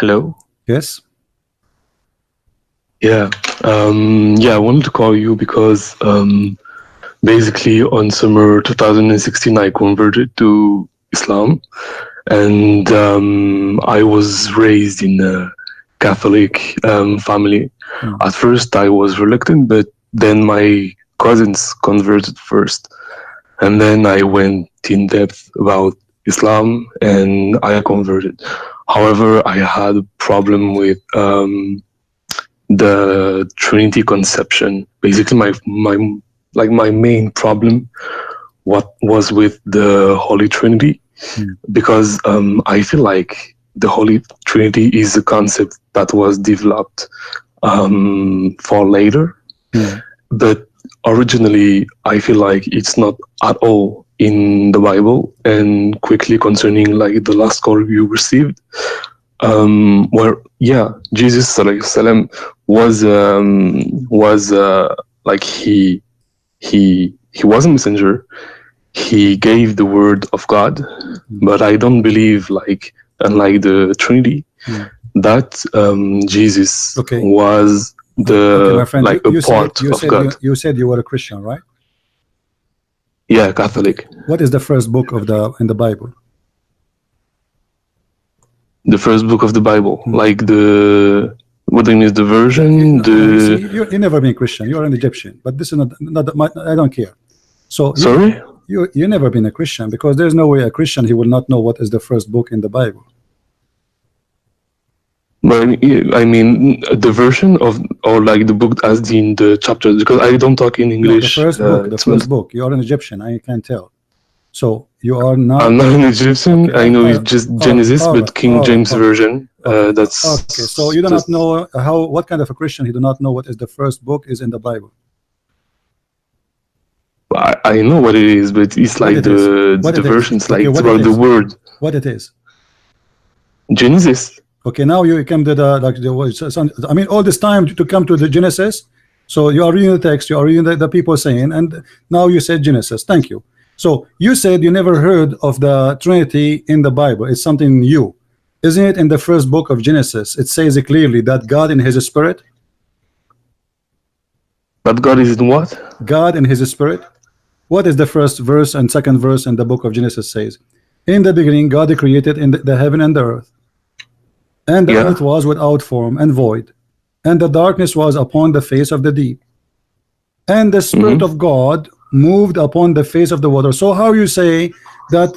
Hello. Yes. Yeah. I wanted to call you because basically on summer 2016 I converted to Islam, and I was raised in a Catholic family. At first I was reluctant, but then my cousins converted first, and then I went in depth about Islam and I converted. However, I had a problem with the Trinity conception. Basically, my main problem was with the Holy Trinity, because I feel like the Holy Trinity is a concept that was developed for later, but originally I feel like it's not at all in the Bible. And quickly concerning like the last call you received, where Jesus salam was like he was a messenger. He gave the word of God, but I don't believe, like unlike the Trinity, that Jesus was the like a part of God. You said you were a Christian, right? Yeah, Catholic. What is the first book of in the Bible? The first book of the Bible, like the, what do you mean, the version? See, you never been Christian. You're an Egyptian, but this is not I don't care. So sorry, you never been a Christian, because there's no way a Christian, he will not know what is the first book in the Bible. But I mean the version of, or like the book as in the chapters, because I don't talk in English. No, the first book. You are an Egyptian. I can't tell. So you are not. I'm not an Egyptian. Okay. I know it's just Genesis, but King James version. That's okay. So you do not know what kind of a Christian, he do not know what is the first book is in the Bible. I know what it is, but it's like the versions, like it's about the word. What it is? Genesis. Okay, now you come to the I mean, all this time to come to the Genesis. So you are reading the text, you are reading the people saying, and now you said Genesis. Thank you. So you said you never heard of the Trinity in the Bible. It's something new, isn't it? In the first book of Genesis, it says it clearly that God in His Spirit. That God is in what? God in His Spirit. What is the first verse and second verse in the book of Genesis says? In the beginning, God created in the heaven and the earth. And the earth was without form and void, and the darkness was upon the face of the deep, and the Spirit of God moved upon the face of the water. So how you say that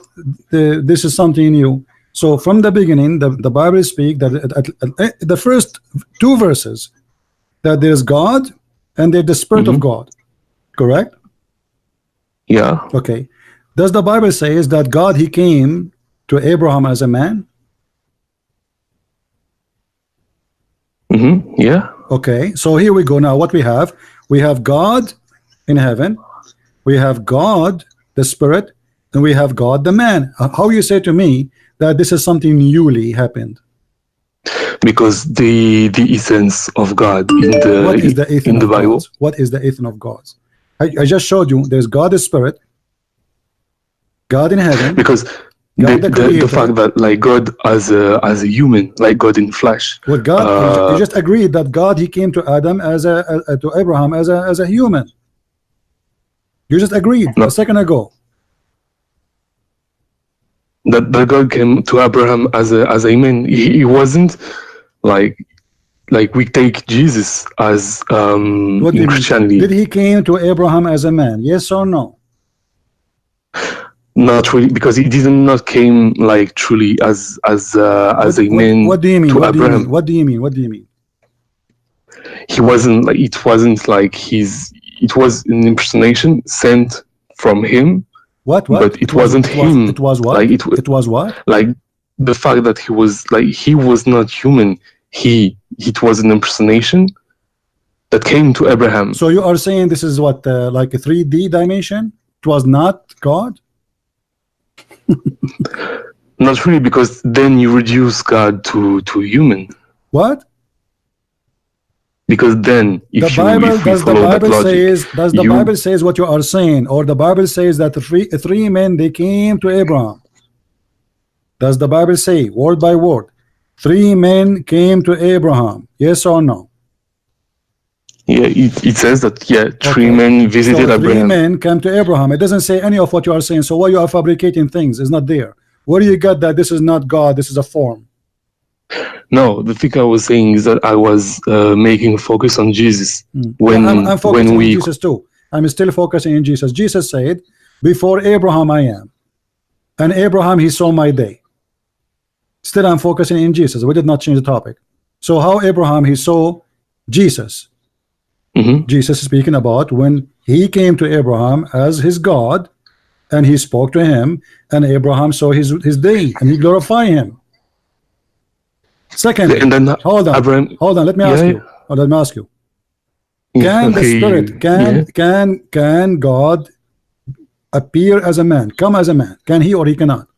this is something new? So from the beginning, the Bible speaks that the first two verses, that there's God and there's the Spirit of God, correct? Yeah. Okay. Does the Bible say is that God, He came to Abraham as a man? Yeah. Okay, so here we go. Now what we have God in heaven, we have God the Spirit, and we have God the man. How you say to me that this is something newly happened? Because the essence of God in the Bible. What is the essence of God? I just showed you there's God the Spirit, God in heaven. Because the fact that like God as a human, like God in flesh. Well, God, you just agreed that God, He came to Adam to Abraham as a human. You just agreed a second ago. That God came to Abraham as a man. He wasn't like we take Jesus as in Christianity. Did He came to Abraham as a man? Yes or no? Not really, because he not came like truly as a man. What do you mean? To Abraham. What do you mean? What do you mean? He wasn't like, it wasn't like it was an impersonation sent from him. What? But it wasn't him. It was what? Like it was what? Like the fact that he was not human. It was an impersonation that came to Abraham. So you are saying this is what like a 3D dimension? It was not God? Not really, because then you reduce God to human. What? Because then if the Bible says what you are saying, or the Bible says that three men, they came to Abraham? Does the Bible say word by word 3 men came to Abraham. Yes or no? Yeah, it says that, yeah, 3 men visited so Abraham. 3 men came to Abraham. It doesn't say any of what you are saying. So why you are fabricating things? It's not there. Where do you get that this is not God, this is a form? No, the thing I was saying is that I was making focus on Jesus. When I'm focusing on Jesus too. I'm still focusing on Jesus. Jesus said, before Abraham I am, and Abraham he saw my day. Still I'm focusing in Jesus. We did not change the topic. So how Abraham he saw Jesus? Jesus is speaking about when he came to Abraham as his God, and he spoke to him, and Abraham saw his day, and he glorified him. Secondly, and then hold on, Abraham, hold on. Let me ask you. Let me ask you. Can the Spirit, can God appear as a man, come as a man? Can he or he cannot?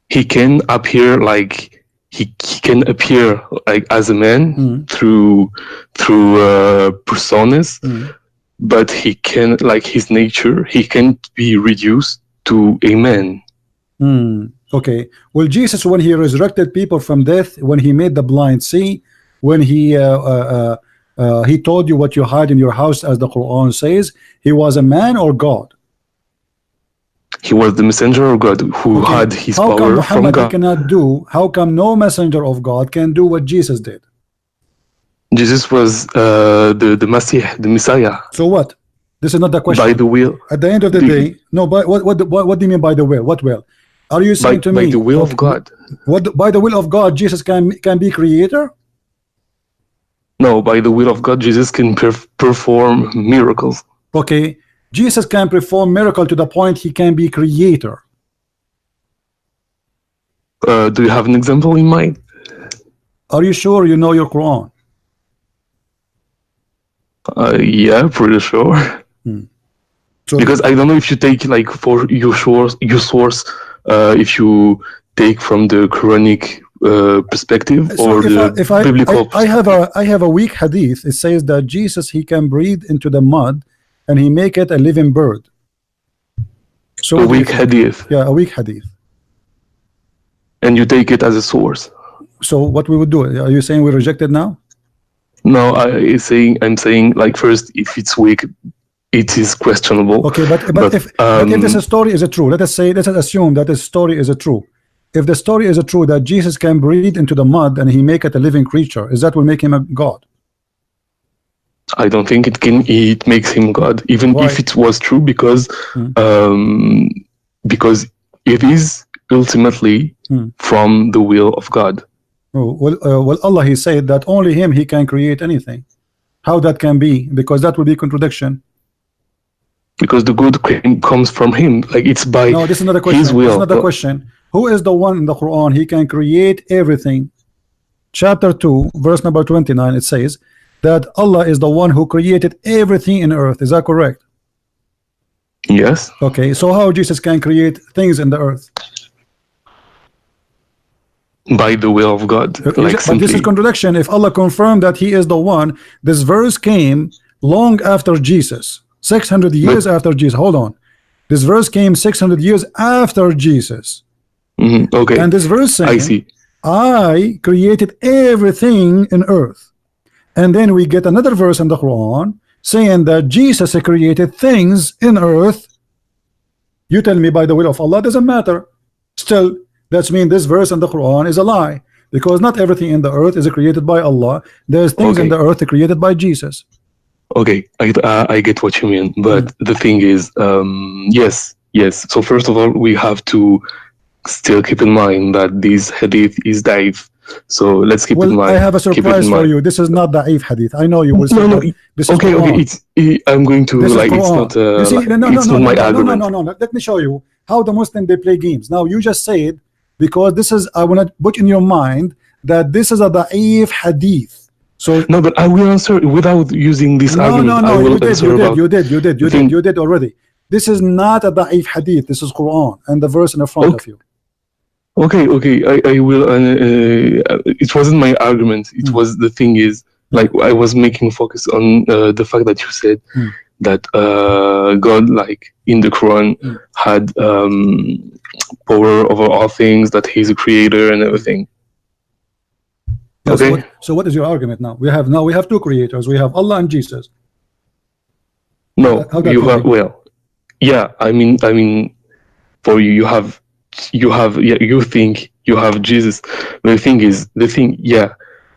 He can appear like he can appear like as a man through personas, but he can, like his nature, he can't be reduced to a man. Okay. Well, Jesus, when he resurrected people from death, when he made the blind see, when he told you what you hide in your house, as the Quran says, he was a man or God? He was the messenger of God who had his how power come from Muhammad God. Cannot do? How come no messenger of God can do what Jesus did? Jesus was the Messiah. So what? This is not the question. By the will. At the end of the day, no. But what do you mean by the will? What will? Are you saying to me? By the will of God. What by the will of God, Jesus can be creator? No, by the will of God, Jesus can perform miracles. Okay, Jesus can perform miracle to the point he can be creator. Do you have an example in mind? Are you sure you know your Quran? Yeah, pretty sure. So because I don't know if you take like for your source, if you take from the Quranic perspective or the biblical perspective. I have a weak hadith. It says that Jesus, he can breathe into the mud and he make it a living bird. So a weak hadith. Yeah, a weak hadith. And you take it as a source. So what we would do? Are you saying we reject it now? No, I'm saying like first, if it's weak, it is questionable. Okay, but if this story is true, let us assume that the story is true. If the story is true that Jesus can breathe into the mud and he make it a living creature, is that will make him a God? I don't think it can. It makes him God, even Why? if it was true, because it is ultimately from the will of God. Oh, well, Allah, he said that only him he can create anything. How that can be? Because that would be contradiction. Because the good comes from him, like it's by no, this is not a question. his will. This is not a question. Who is the one in the Quran he can create everything? Chapter 2, verse number 29, it says that Allah is the one who created everything in earth. Is that correct? Yes. Okay, so how Jesus can create things in the earth? By the will of God. Like but this is contradiction. If Allah confirmed that he is the one, this verse came long after Jesus, 600 years after Jesus. Hold on, this verse came 600 years after Jesus. Okay, and this verse saying, I see, I created everything in earth. And then we get another verse in the Quran saying that Jesus created things in earth. You tell me by the will of Allah, doesn't matter. Still, that's mean this verse in the Quran is a lie, because not everything in the earth is created by Allah. There's things in the earth created by Jesus. Okay, I get what you mean, but the thing is, yes. So first of all, we have to still keep in mind that this hadith is da'if. So let's keep in mind. I have a surprise for you. This is not da'if hadith. I know you will say no, this is Quran. I'm going to this like is it's not you see, it's not my argument. No. Let me show you how the Muslim they play games. Now you just said, because this is, I want to put in your mind that this is a da'if hadith. So no, but I will answer without using this argument. No, you did already. This is not a da'if hadith. This is Quran and the verse in the front of you. Okay, I will. It wasn't my argument. It was, the thing is, like I was making focus on the fact that you said that God, like in the Quran, had power over all things, that He's a creator and everything. Yeah, okay. So what is your argument now? We have two creators. We have Allah and Jesus. No, you have, well, yeah. I mean, for you, you think you have Jesus. The thing, yeah,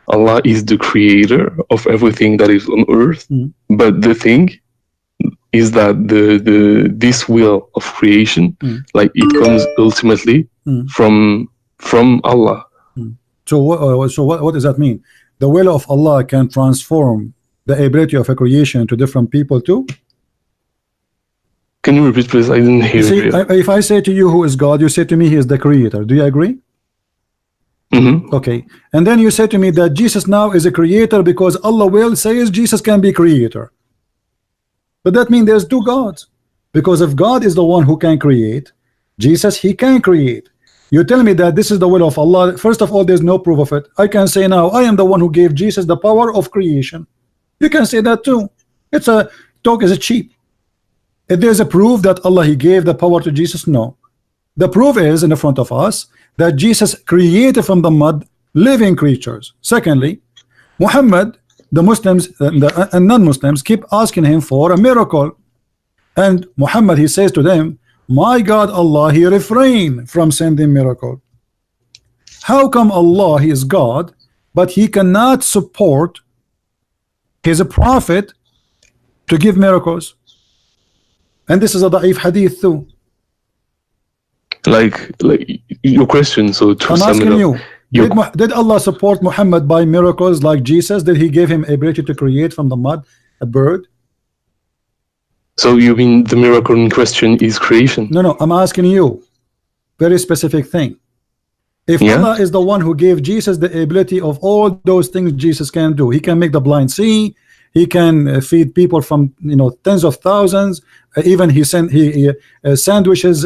Allah is the creator of everything that is on earth. But the thing is that this will of creation, like it comes ultimately from Allah. So what does that mean? The will of Allah can transform the ability of a creation to different people too? Can you repeat, please? I didn't hear you. If I say to you who is God, you say to me he is the creator. Do you agree? Okay. And then you say to me that Jesus now is a creator because Allah will says Jesus can be creator. But that means there's two gods. Because if God is the one who can create, Jesus, he can create. You tell me that this is the will of Allah. First of all, there's no proof of it. I can say now, I am the one who gave Jesus the power of creation. You can say that too. It's a talk is cheap. If there's a proof that Allah he gave the power to Jesus, no. The proof is in the front of us that Jesus created from the mud living creatures. Secondly, Muhammad, the Muslims and non-Muslims keep asking him for a miracle, and Muhammad he says to them, my God Allah he refrained from sending miracle. How come Allah he is God but he cannot support his prophet to give miracles? And this is a da'if hadith too. Like your question, so to I'm asking you, did Allah support Muhammad by miracles like Jesus? Did he give him ability to create from the mud a bird? So you mean the miracle in question is creation? No, I'm asking you very specific thing. If Allah is the one who gave Jesus the ability of all those things Jesus can do, he can make the blind see, he can feed people from tens of thousands, even he sandwiches,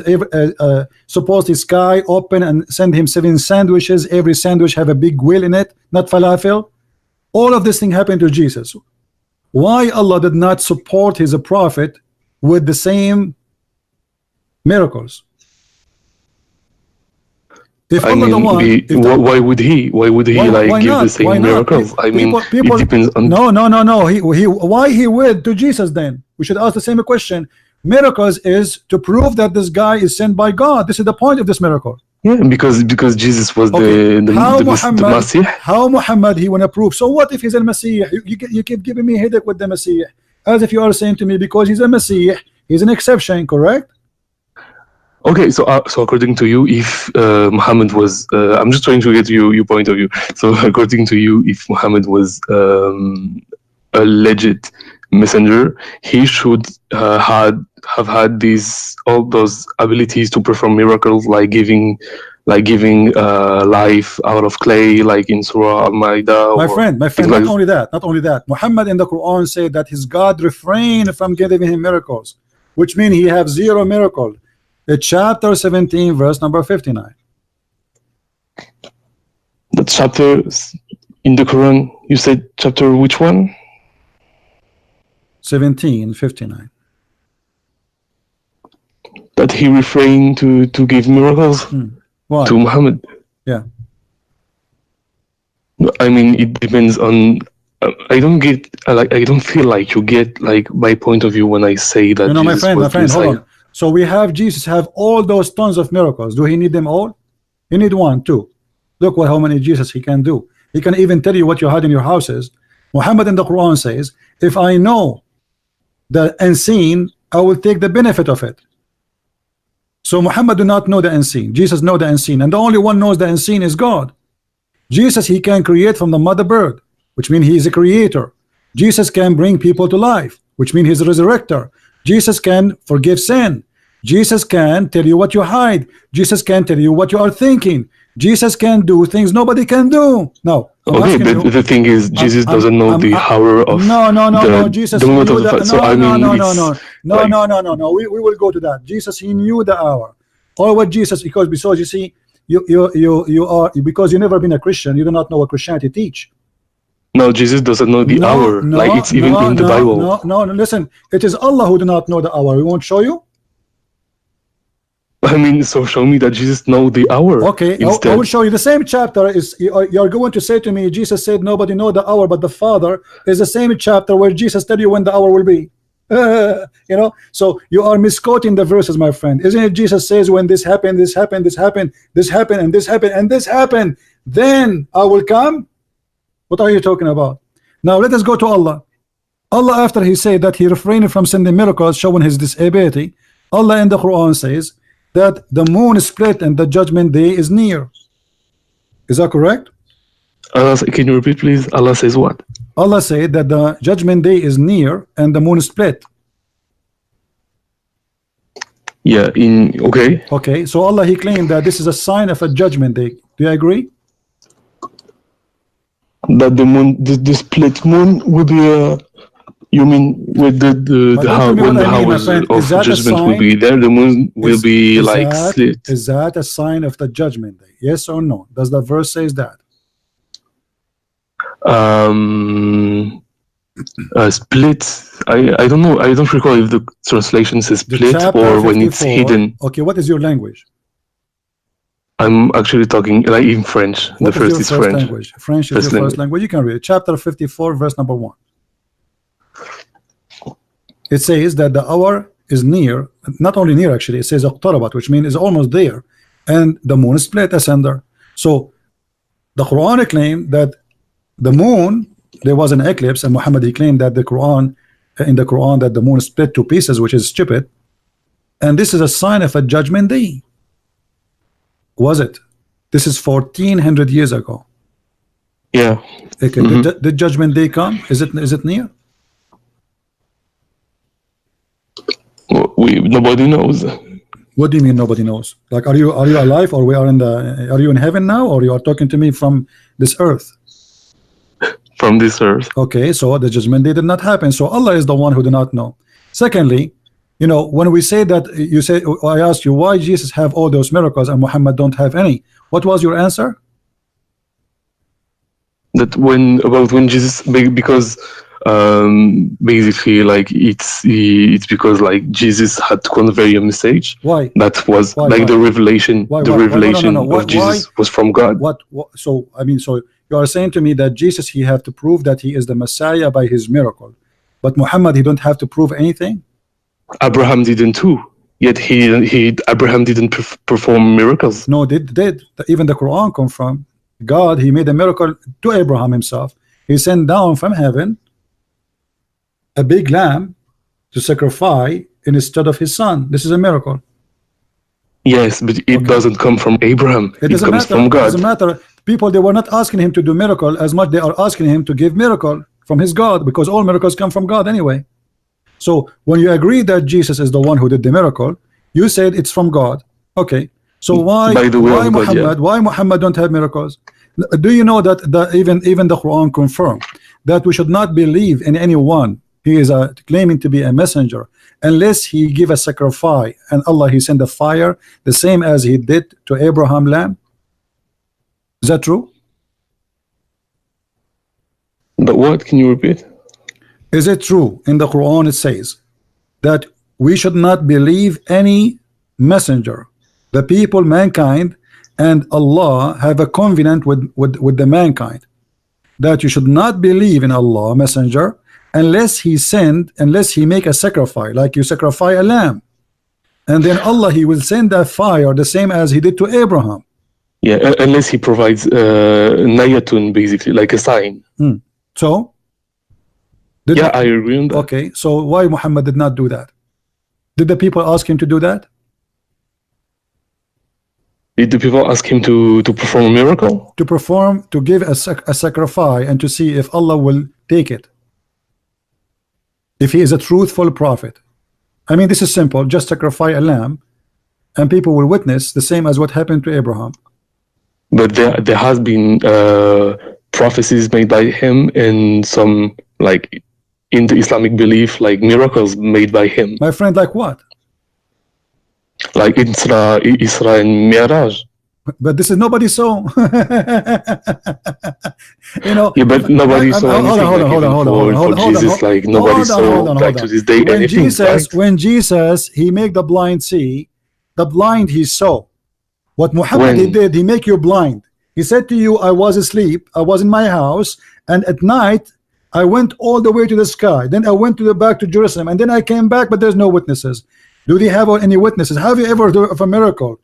suppose the sky open and send him 7 sandwiches, every sandwich have a big wheel in it, not falafel. All of this thing happened to Jesus. Why Allah did not support his prophet with the same miracles? If I mean, why would he like give the same miracles? I mean, it depends on. No. Why he would to Jesus then? We should ask the same question. Miracles is to prove that this guy is sent by God. This is the point of this miracle. Yeah, because Jesus was the Messiah. How Muhammad he wanna prove? So what if he's a Messiah? You keep giving me headache with the Messiah, as if you are saying to me because he's a Messiah, he's an exception, correct? Okay, so according to you, if Muhammad was, I'm just trying to get your point of view. So according to you, if Muhammad was a legit messenger, he should have had all those abilities to perform miracles, like giving life out of clay, like in Surah Al-Ma'idah. My friend, not only that, Muhammad in the Quran said that his God refrained from giving him miracles, which means he have 0 miracle. Chapter 17, verse number 59. The chapter in the Quran, you said chapter which one? 17:59. That he refrained to give miracles to Muhammad. Yeah. I mean, it depends on. I don't get. I don't feel like you get like my point of view when I say that. My friend, hold on. So we have Jesus have all those tons of miracles. Do he need them all? He need 1, 2. Look how many Jesus he can do. He can even tell you what you had in your houses. Muhammad in the Quran says, if I know the unseen, I will take the benefit of it. So Muhammad do not know the unseen. Jesus know the unseen, and the only one knows the unseen is God. Jesus he can create from the mother bird, which means he is a creator. Jesus can bring people to life, which means he's a resurrector. Jesus can forgive sin. Jesus can tell you what you hide. Jesus can tell you what you are thinking. Jesus can do things nobody can do. No. Okay, but the thing is, Jesus doesn't know the hour of. No. Jesus knew that. No. We will go to that. Jesus he knew the hour. Or what Jesus, because you see, you are, because you never been a Christian, you do not know what Christianity teach. No, Jesus doesn't know the hour. Like it's even in the Bible. No. Listen, it is Allah who do not know the hour. We won't show you. I mean, so show me that Jesus know the hour. Okay, I will show you the same chapter. Is you're going to say to me, Jesus said nobody know the hour but the Father, is the same chapter where Jesus tell you when the hour will be. You know, so you are misquoting the verses, my friend. Isn't it Jesus says when this happened, this happened, this happened, this happened, and this happened, and this happened, then I will come? What are you talking about? Now let us go to Allah. Allah, after he said that he refrained from sending miracles showing his disability, Allah in the Quran says that the moon split and the judgment day is near. Is that correct? Can you repeat, please? Allah says what? Allah said that the judgment day is near and the moon split. Yeah, okay. Okay, so Allah he claimed that this is a sign of a judgment day. Do you agree? That the moon, the split moon will be you mean with the how when the hours of judgment will be there, the moon will be like split? Is that a sign of the judgment day? Yes or no? Does the verse says that? Split. I don't know. I don't recall if the translation says split or when it's hidden. Okay, what is your language? I'm actually talking like in French. What the first is French. Language? French is your first language. You can read it. Chapter 54, verse number 1. It says that the hour is near, not only near actually, it says اقتربت, which means it's almost there, and the moon is split asunder. So the Quran claimed that the moon, there was an eclipse, and Muhammad he claimed that the Quran, in the Quran, that the moon split to pieces, which is stupid, and this is a sign of a judgment day. Was it? This is 1400 years ago. Yeah. Okay. Did judgment day come? Is it near? Nobody knows. What do you mean nobody knows? Like, are you alive, or are you in heaven now, or you are talking to me from this earth? From this earth. Okay, so the judgment day did not happen. So Allah is the one who do not know. Secondly, you know, when we say that, you say, I asked you why Jesus have all those miracles and Muhammad don't have any. What was your answer? That when Jesus, because basically like it's because like Jesus had to convey a message. Why? That was like the revelation. The revelation of Jesus was from God. What? So I mean, so you are saying to me that Jesus he have to prove that he is the Messiah by his miracle, but Muhammad he don't have to prove anything. Abraham didn't too. Yet Abraham didn't perform miracles. No, did even the Quran confirm God he made a miracle to Abraham himself. He sent down from heaven a big lamb to sacrifice instead of his son. This is a miracle. Yes, but it doesn't come from Abraham. It comes from God. It doesn't matter. People, they were not asking him to do miracle as much they are asking him to give miracle from his God, because all miracles come from God anyway. So when you agree that Jesus is the one who did the miracle, you said it's from God. Okay. So why Muhammad don't have miracles? Do you know that even the Quran confirmed that we should not believe in anyone he is claiming to be a messenger unless he give a sacrifice, and Allah he send a fire the same as he did to Abraham lamb? Is that true? But what? Can you repeat? Is it true in the Quran it says that we should not believe any messenger, the people, mankind, and Allah have a covenant with the mankind, that you should not believe in Allah messenger unless he make a sacrifice, like you sacrifice a lamb, and then Allah he will send a fire the same as he did to Abraham. Yeah, unless he provides nayatun, basically like a sign. So I agree on that. Okay, so why Muhammad did not do that? Did the people ask him to do that? Did the people ask him to perform a miracle? To give a sacrifice and to see if Allah will take it, if he is a truthful prophet. I mean, this is simple. Just sacrifice a lamb and people will witness the same as what happened to Abraham. But there has been prophecies made by him, and some, like in the Islamic belief, like miracles made by him. My friend, like what? Like Isra and Mi'raj. But this is nobody saw. You know, Yeah, but nobody saw anything hold on, like hold on, even hold on, hold on, for hold on, hold on, Jesus, like nobody saw like to this day anything, right? When Jesus he make the blind see, the blind he saw. What Muhammad he When did, he make you blind. He said to you, I was asleep, I was in my house, and at night I went all the way to the sky. Then I went to the back to Jerusalem, and then I came back, but there's no witnesses. Do they have any witnesses? Have you ever heard of a miracle?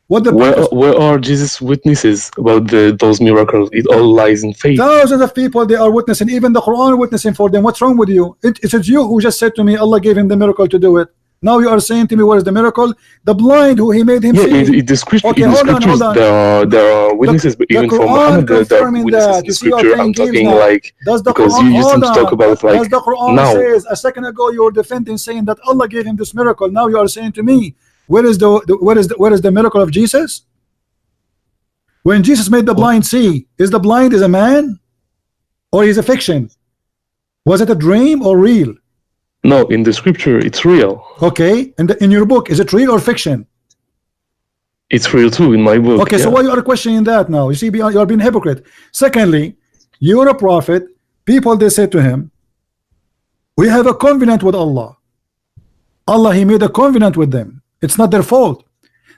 What the purpose? where are Jesus' witnesses about those miracles? It all lies in faith. Thousands of people they are witnessing, even the Quran witnessing for them. What's wrong with you? It's you who just said to me Allah gave him the miracle to do it. Now you are saying to me what is the miracle? The blind who he made him see. In the scripture, Okay, in the hold on, scriptures, hold on. there are witnesses, but The even for Quran Muhammad, there are confirming witnesses in that. the You see, you are scripture. I'm playing games talking now. like Does the because Quran, you used hold to talk on, about like does the Quran now. says a second ago you were defending saying that Allah gave him this miracle. Now you are saying to me, where is the miracle of Jesus? When Jesus made the blind see, is the blind is a man or is a fiction? Was it a dream or real? No, in the scripture, it's real. Okay, and in your book, is it real or fiction? It's real too in my book. Okay, yeah. so why you are questioning that now? You see, you are being hypocrite. Secondly, you're a prophet. People they say to him, we have a covenant with Allah. Allah, he made a covenant with them. It's not their fault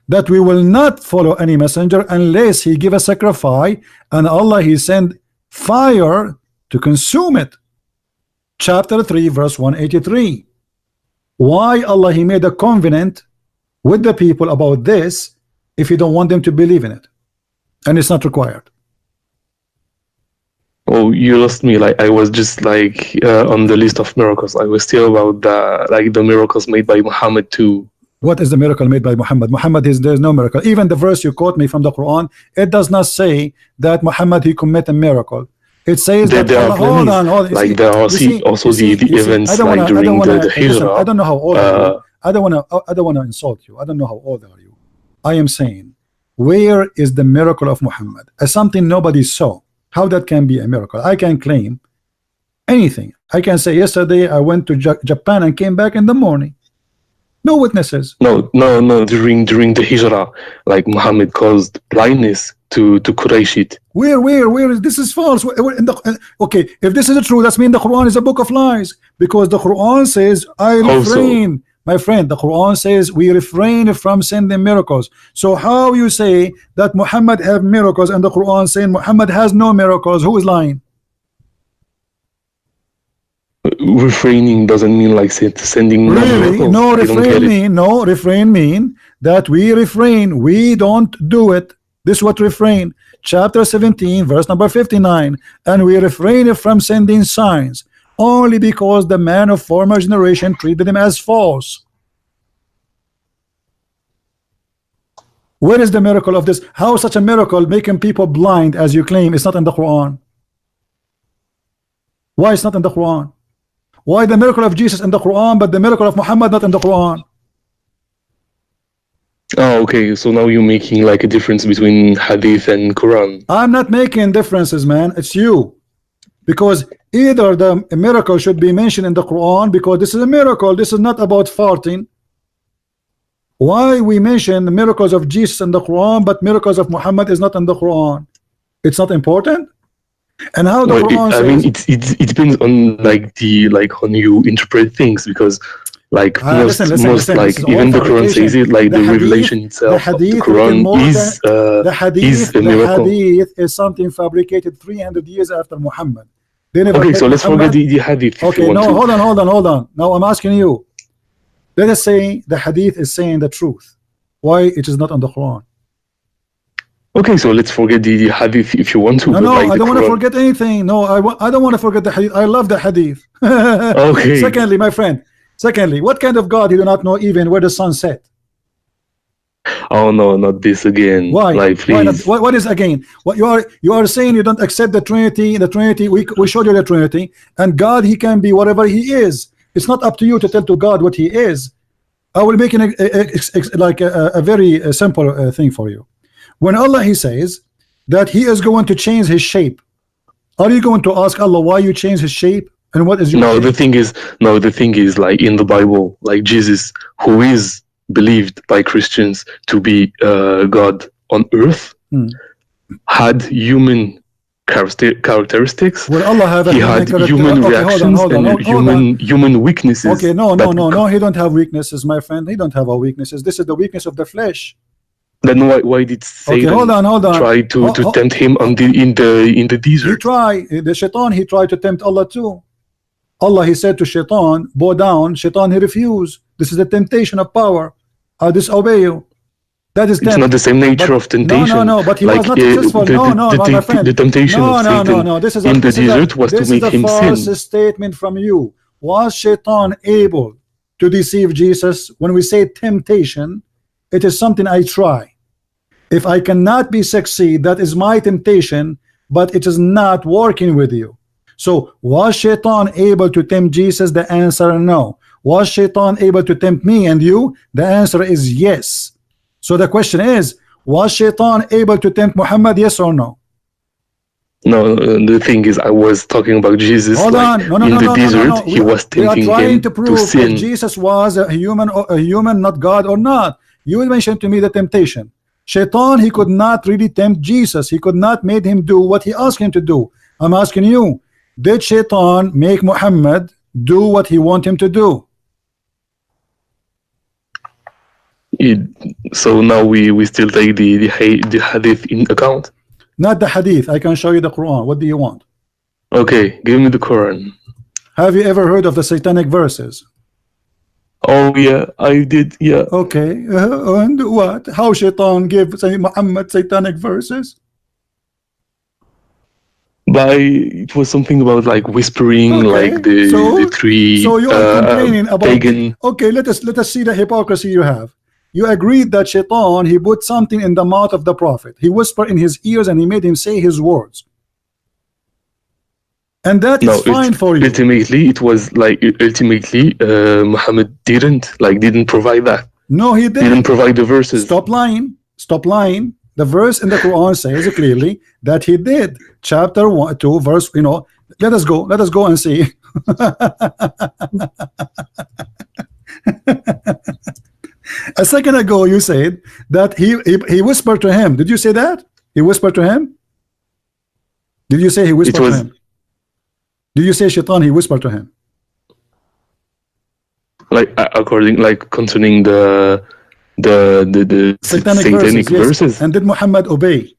that we will not follow any messenger unless he give a sacrifice, and Allah he send fire to consume it. Chapter 3 verse 183. Why Allah he made a covenant with the people about this if you don't want them to believe in it, and it's not required? Oh, you lost me. Like I was just like on the list of miracles. I was still about the miracles made by Muhammad too. What is the miracle made by Muhammad? Muhammad is, there's no miracle. Even the verse you quote me from the Quran, it does not say that Muhammad he commit a miracle. It says that There Allah, are plenty. hold on. Like there are also the events like during the Hijrah. I don't know how old are you. I don't want to insult you. I don't know how old are you. I am saying, where is the miracle of Muhammad? As something nobody saw. How that can be a miracle? I can claim anything. I can say yesterday I went to Japan and came back in the morning. No witnesses. No. During the Hijrah, like Muhammad caused blindness to Qurayshit. Where is this? Is false. Okay, if this is true, that means the Quran is a book of lies, because the Quran says I refrain. Also, my friend, the Quran says we refrain from sending miracles. So how you say that Muhammad have miracles and the Quran saying Muhammad has no miracles? Who is lying? refraining doesn't mean like sending really? No, refrain mean that we refrain, we don't do it. This is what refrain, chapter 17 verse number 59. And we refrain from sending signs only because the man of former generation treated them as false. Where is the miracle of this? How such a miracle making people blind as you claim is not in the Quran? Why it's not in the Quran? Why the miracle of Jesus in the Quran but the miracle of Muhammad not in the Quran? Oh, okay. So now you're making like a difference between Hadith and Quran. I'm not making differences, man. It's you. Because either the miracle should be mentioned in the Quran, because this is a miracle. This is not about farting. Why we mention the miracles of Jesus in the Quran but miracles of Muhammad is not in the Quran? It's not important. And how the Quran says, I mean, it depends on like on you interpret things, because like most even the Quran says it, like the revelation itself of the Quran is a miracle. The hadith is something fabricated 300 years after Muhammad. Okay, so let's forget the hadith. Okay, no, hold on. Now I'm asking you. Let us say the hadith is saying the truth. Why it is not on the Quran? Okay, so let's forget the hadith if you want to. No, I don't want to forget anything. No, I don't want to forget the hadith. I love the hadith. Okay. Secondly, my friend. What kind of God you do not know even where the sun set? Oh no, not this again. Why? Like, please. What is again? What you are saying you don't accept the Trinity. The Trinity, we showed you the Trinity, and God he can be whatever he is. It's not up to you to tell to God what he is. I will make a very simple thing for you. When Allah he says that he is going to change his shape, are you going to ask Allah why you change his shape and what is your shape? The thing is like in the Bible, like Jesus, who is believed by Christians to be God, on earth had human characteristics. Will Allah have a he had human reactions and human weaknesses. Okay, no, he don't have weaknesses, my friend. He don't have a weaknesses. This is the weakness of the flesh. Then why did Satan hold on. try to tempt him in the desert? The shaitan, he tried to tempt Allah too. Allah, he said to shaitan, bow down. Shaitan, he refused. This is the temptation of power. I disobey you. That is it's not the same nature of temptation. No, but he was not successful. My friend. The temptation of Satan in the desert was to make him sin. This is a false statement from you. Was shaitan able to deceive Jesus? When we say temptation, it is something I try. If I cannot be succeed, that is my temptation, but it is not working with you. So was shaitan able to tempt Jesus? The answer no. Was shaitan able to tempt me and you? The answer is yes. So the question is, was shaitan able to tempt Muhammad? Yes or no? No, the thing is, I was talking about Jesus. Hold on. No, in the desert, he was tempting him to prove sin. If Jesus was a human, not God or not. You mentioned to me the temptation. Shaitan, he could not really tempt Jesus. He could not make him do what he asked him to do. I'm asking you, did shaitan make Muhammad do what he want him to do? So now we still take the hadith in account? Not the hadith. I can show you the Quran. What do you want? Okay, give me the Quran. Have you ever heard of the satanic verses? Oh yeah, I did. Yeah. Okay, and what? How shaitan gave Muhammad satanic verses? It was something about like whispering, like the three. So you are complaining about pagan. Okay, let us see the hypocrisy you have. You agreed that shaitan, he put something in the mouth of the prophet. He whispered in his ears and he made him say his words. And that is fine for you. Ultimately, it was like Muhammad didn't provide that. No, he didn't. Didn't provide the verses. Stop lying. Stop lying. The verse in the Quran says clearly that he did. Chapter 1, 2, verse. Let us go and see. A second ago, you said that he whispered to him. Did you say that? He whispered to him? Did you say he whispered to him? Did you say shaitan, he whispered to him? Concerning the satanic verses. Yes. And did Muhammad obey?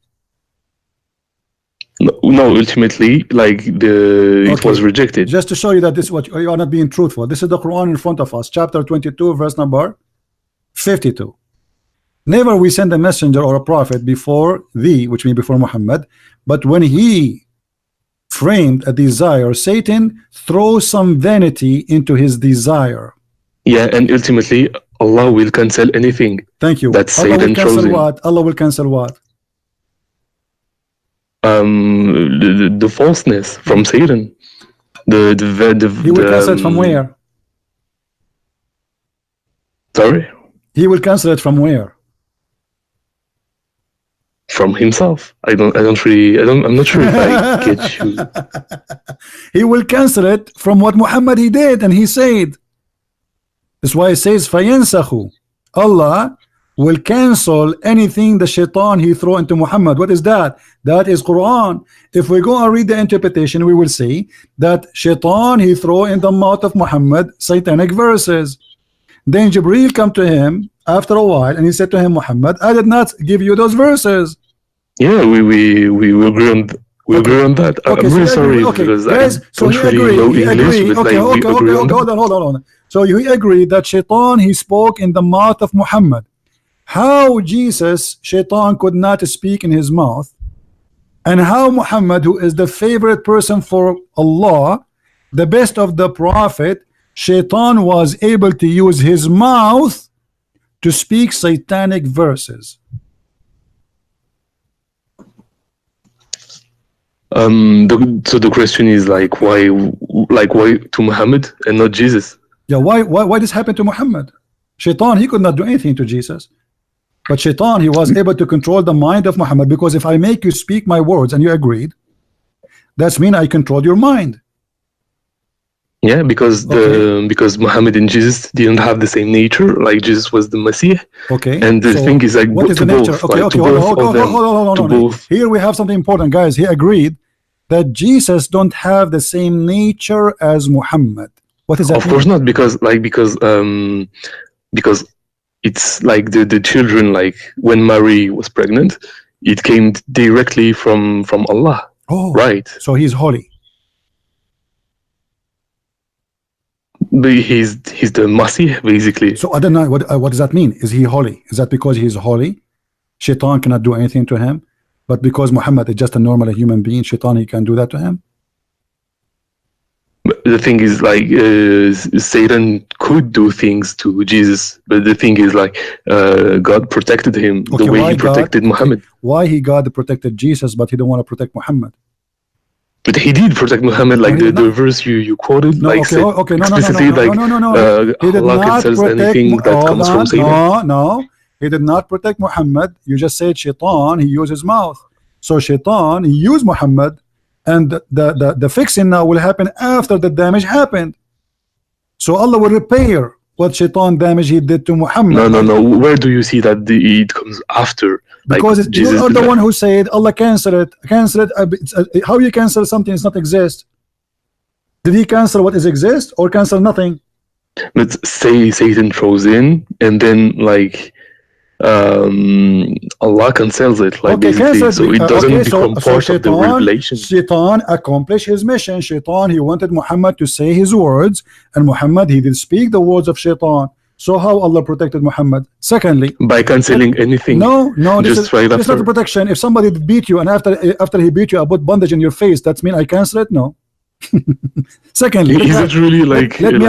No, ultimately, it was rejected. Just to show you that you are not being truthful. This is the Quran in front of us, chapter 22, verse number 52. Never we send a messenger or a prophet before thee, which means before Muhammad, but when he framed a desire, Satan throws some vanity into his desire. Yeah, and ultimately Allah will cancel anything. Thank you. That Satan chose him. What? Allah will cancel what? The falseness from Satan. He will cancel it from where? Sorry? He will cancel it from where? From himself. I'm not sure if I get you. He will cancel it from what Muhammad he did, and he said. That's why it says فَيَنْسَخُ. Allah will cancel anything the shaitan he throw into Muhammad. What is that? That is Quran. If we go and read the interpretation, we will see that shaitan he throw in the mouth of Muhammad satanic verses. Then Jibreel come to him after a while and he said to him, Muhammad, I did not give you those verses. Yeah, we agree on we agree on that. Okay, I'm so really sorry guys, because I don't really know English, but we agree on that. Hold on. So you agree that shaitan he spoke in the mouth of Muhammad. How Jesus, shaitan could not speak in his mouth, and how Muhammad, who is the favorite person for Allah, the best of the prophet, shaitan was able to use his mouth to speak satanic verses. So the question is why to Muhammad and not Jesus? Yeah, why this happened to Muhammad? Shaitan, he could not do anything to Jesus, but shaitan, he was able to control the mind of Muhammad, because if I make you speak my words and you agreed, that's mean I control your mind. Yeah, because because Muhammad and Jesus didn't have the same nature. Like Jesus was the Messiah. Okay. And the thing is like what is the nature? both, Okay, like okay, to both of them, hold to on. both. Here we have something important, guys. He agreed that Jesus don't have the same nature as Muhammad. What does that mean? Of course not, because like because it's like the children, like when Mary was pregnant, it came directly from Allah. Oh, right. So he's holy. But he's the Masih, basically. So I don't know what does that mean. Is he holy? Is that because he's holy? Shaitan cannot do anything to him, but because Muhammad is just a normal human being, Shaitan, he can do that to him. But the thing is, like, Satan could do things to Jesus, but the thing is, like, God protected him the way he protected Muhammad. Why God protected Jesus, but he don't want to protect Muhammad? But he did protect Muhammad, like the verse you quoted, like explicitly, like he did Allah not cancels protect anything that comes from Satan. No, he did not protect Muhammad. You just said Shaitan, he used his mouth. So Shaitan, he used Muhammad, and the fixing now will happen after the damage happened. So Allah will repair what Shaitan damage he did to Muhammad. No. Where do you see that it comes after? Because like, you are the one who said Allah cancel it. How you cancel something does not exist? Did he cancel what is exist or cancel nothing? Let's say Satan throws in, and then like Allah cancels it, like basically, so it doesn't become part of the revelation. Shaitan accomplished his mission. Shaitan, he wanted Muhammad to say his words, and Muhammad, he did speak the words of Shaitan. So how Allah protected Muhammad? Secondly, by canceling anything. No, this is not protection. If somebody beat you and after he beat you, I put bandage in your face, that's mean I cancel it? No. Secondly, is it really like? Let me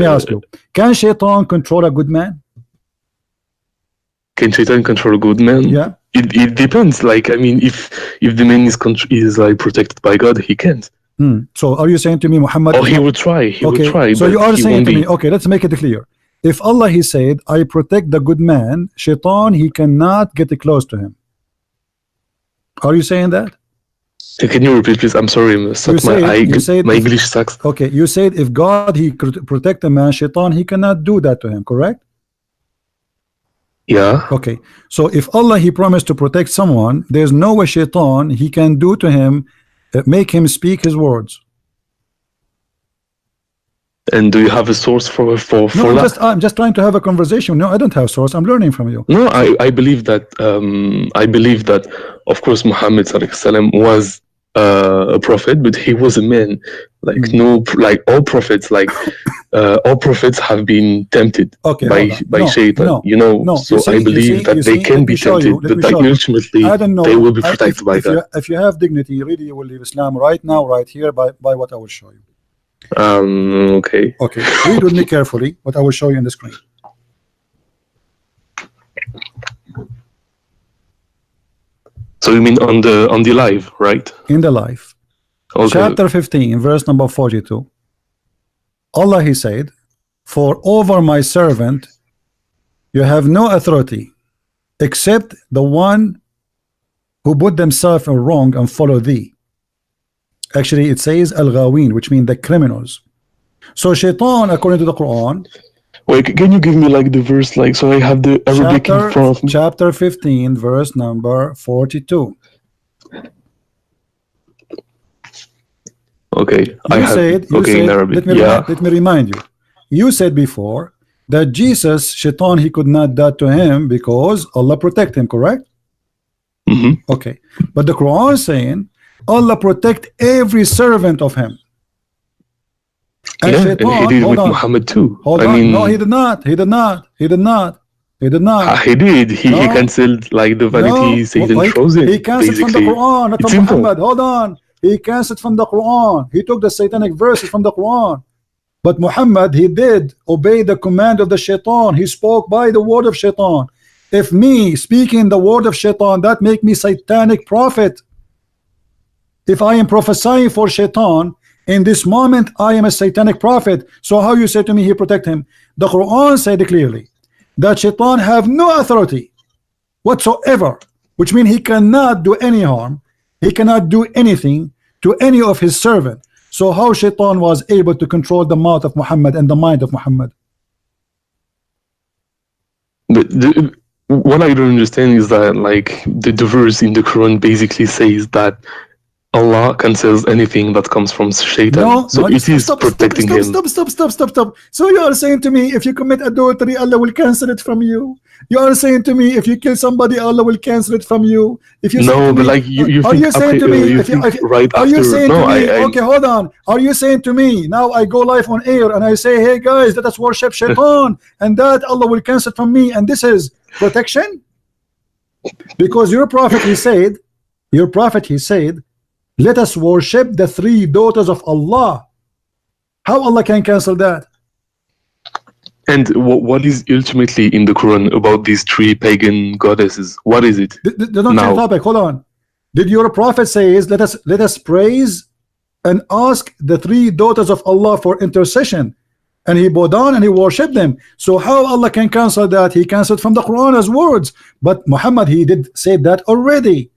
ask you. Can Shaitan control a good man? Can Shaitan control a good man? Yeah. It depends. Like, I mean, if the man is like protected by God, he can't. So are you saying to me, Muhammad? Oh, he would try. He would try. So you are saying to me, okay, let's make it clear. If Allah, he said, I protect the good man, Shaitan, he cannot get close to him. Are you saying that? Can you repeat, please? I'm sorry, my English sucks. Okay, you said if God, he could protect a man, Shaitan, he cannot do that to him, correct? Yeah. Okay, so if Allah, he promised to protect someone, there's no way Shaitan, he can do to him, make him speak his words. And do you have a source for that? I'm just trying to have a conversation. No, I don't have source. I'm learning from you. No, I believe that of course Muhammad was a prophet, but he was a man. Like all prophets, all prophets have been tempted by Shaitan. So I believe that they can be tempted, but like ultimately they will be protected by God. If you have dignity, really, you will leave Islam right now, right here, by what I will show you. Okay. Read with me carefully what I will show you on the screen. So you mean on the live, right? In the live. Okay. Chapter 15, verse number 42. Allah, he said, for over my servant you have no authority except the one who put themselves in wrong and follow thee. Actually, it says al-ghawin, which means the criminals. So Shaitan, according to the Quran. Wait, can you give me like the verse, like, so I have the Arabic in front of me? Chapter 15, verse number 42. Okay, in Arabic. Let me remind you. You said before that Jesus, Shaitan, he could not do to him because Allah protect him, correct? Okay, but the Quran is saying Allah protect every servant of him. And Shaitan, and he did with Muhammad too. No, he did not. He did. He cancelled like the vanity Satan throws in. He cancelled from the Quran, not from Muhammad. Hold on. He cancelled from the Quran. He took the satanic verses from the Quran. But Muhammad, he did obey the command of the Shaitan. He spoke by the word of Shaitan. If me speaking the word of Shaitan, that make me satanic prophet. If I am prophesying for Shaitan, in this moment I am a satanic prophet. So how you say to me he protect him? The Quran said clearly that Shaitan have no authority whatsoever, which means he cannot do any harm. He cannot do anything to any of his servants. So how Shaitan was able to control the mouth of Muhammad and the mind of Muhammad? But what I don't understand is that, like, the verse in the Quran basically says that Allah cancels anything that comes from Shaitan. No, so no, it is protecting him. Stop. So you are saying to me, if you commit adultery, Allah will cancel it from you. You are saying to me, if you kill somebody, Allah will cancel it from you. If you No, but me, like you are think you saying after, to me, you if you, think right are after? you saying No, to me, I okay, hold on. Are you saying to me, now I go live on air and I say, hey guys, let us worship Shaitan, and that Allah will cancel it from me, and this is protection? Because your prophet, he said, let us worship the 3 daughters of Allah. How Allah can cancel that? And what is ultimately in the Quran about these 3 pagan goddesses? What is it? They don't change topic. Hold on. Did your prophet say, let us praise and ask the 3 daughters of Allah for intercession, and he bowed down and he worshipped them? So how Allah can cancel that? He canceled from the Quran as words, but Muhammad, he did say that already.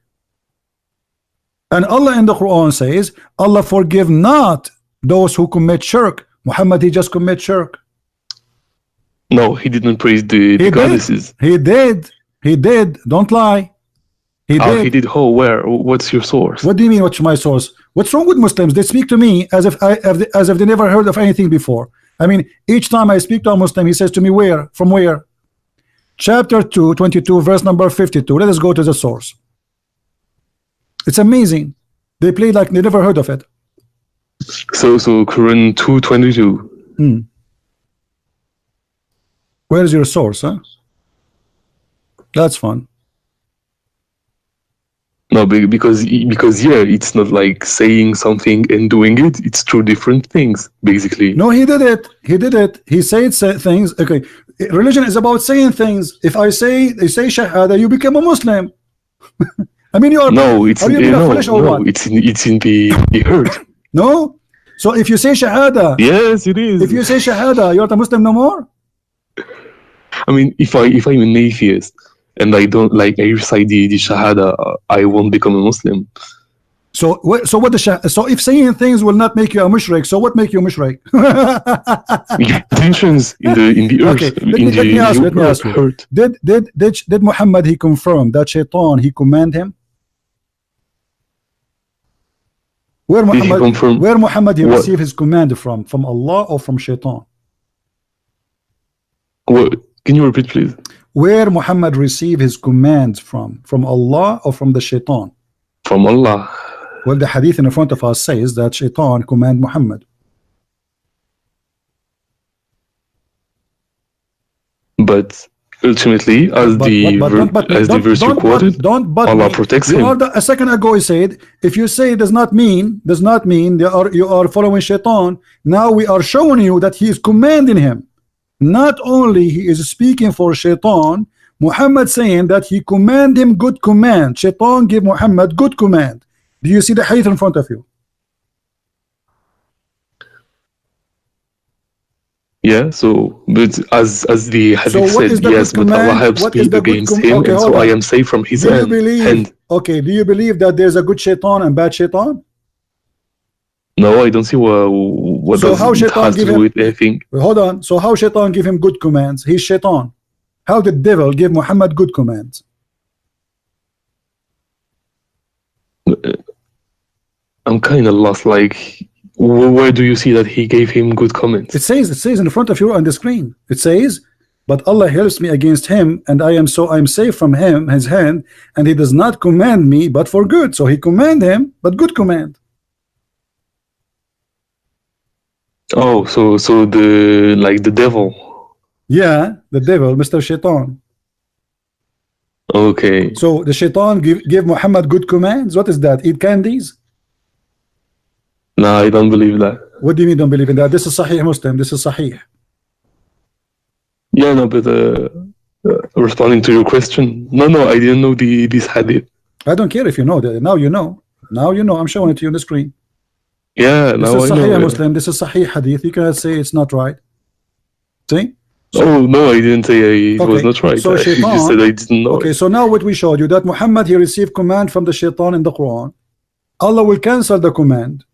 And Allah in the Quran says, Allah forgive not those who commit shirk. Muhammad, he just commit shirk. No, he didn't praise the goddesses. He did. Don't lie. He did. He did. Oh, where? What's your source? What do you mean, what's my source? What's wrong with Muslims? They speak to me as if they never heard of anything before. I mean, each time I speak to a Muslim, he says to me, where? From where? Chapter 2, 22, verse number 52. Let us go to the source. It's amazing. They play like they never heard of it. So Quran 2:22. Where's your source, huh? That's fun. No, because yeah, it's not like saying something and doing it. It's 2 different things, basically. No, he did it. He said things. Okay, religion is about saying things. If I say Shahada, you become a Muslim. I mean, you are. No, it's are you being foolish or what? It's in the heart. No. So if you say Shahada, yes, it is. If you say Shahada, you're not a Muslim no more. I mean, if I'm an atheist and I don't I recite the Shahada, I won't become a Muslim. So if saying things will not make you a mushrik, so what make you a mushrik? Tensions in the earth. Okay, let me ask you. Did Muhammad, he confirm that Shaitan, he command him? Where Muhammad he received his command from Allah or from Shaitan? What? Can you repeat, please? Where Muhammad received his commands from Allah or from the Shaitan? From Allah. Well, the hadith in front of us says that Shaitan command Muhammad. But ultimately, as the verse you quoted, Allah protects him. A second ago he said, if you say does not mean you are following Shaitan. Now we are showing you that he is commanding him. Not only he is speaking for Shaitan, Muhammad saying that he command him good command. Shaitan give Muhammad good command. Do you see the hadith in front of you? Yeah, so but as the hadith said, yes, but Allah helps me against him, and so I am safe from his hand. Okay, do you believe that there's a good Shaitan and bad Shaitan? No, I don't see what so does it has to do with anything. Hold on. So how Shaitan give him good commands? He's Shaitan. How did the devil give Muhammad good commands? I'm kind of lost. Like, where do you see that he gave him good comments? It says in front of you on the screen. It says, but Allah helps me against him, and I'm safe from his hand, and he does not command me but for good. So he command him, but good command. Oh, so the devil. Yeah, the devil, Mr. Shaitan. Okay. So the Shaitan give Muhammad good commands. What is that? Eat candies? No, I don't believe that. What do you mean don't believe in that? This is Sahih Muslim. This is Sahih. Yeah, no, but responding to your question, no, I didn't know this hadith. I don't care if you know that. Now you know. Now you know. I'm showing it to you on the screen. Yeah, this is Sahih Muslim. This is Sahih hadith. You cannot say it's not right. See? So, no, I didn't say it was not right. So Shaitan, just said I didn't know. Okay, so now what we showed you, that Muhammad, he received command from the Shaitan in the Quran. Allah will cancel the command,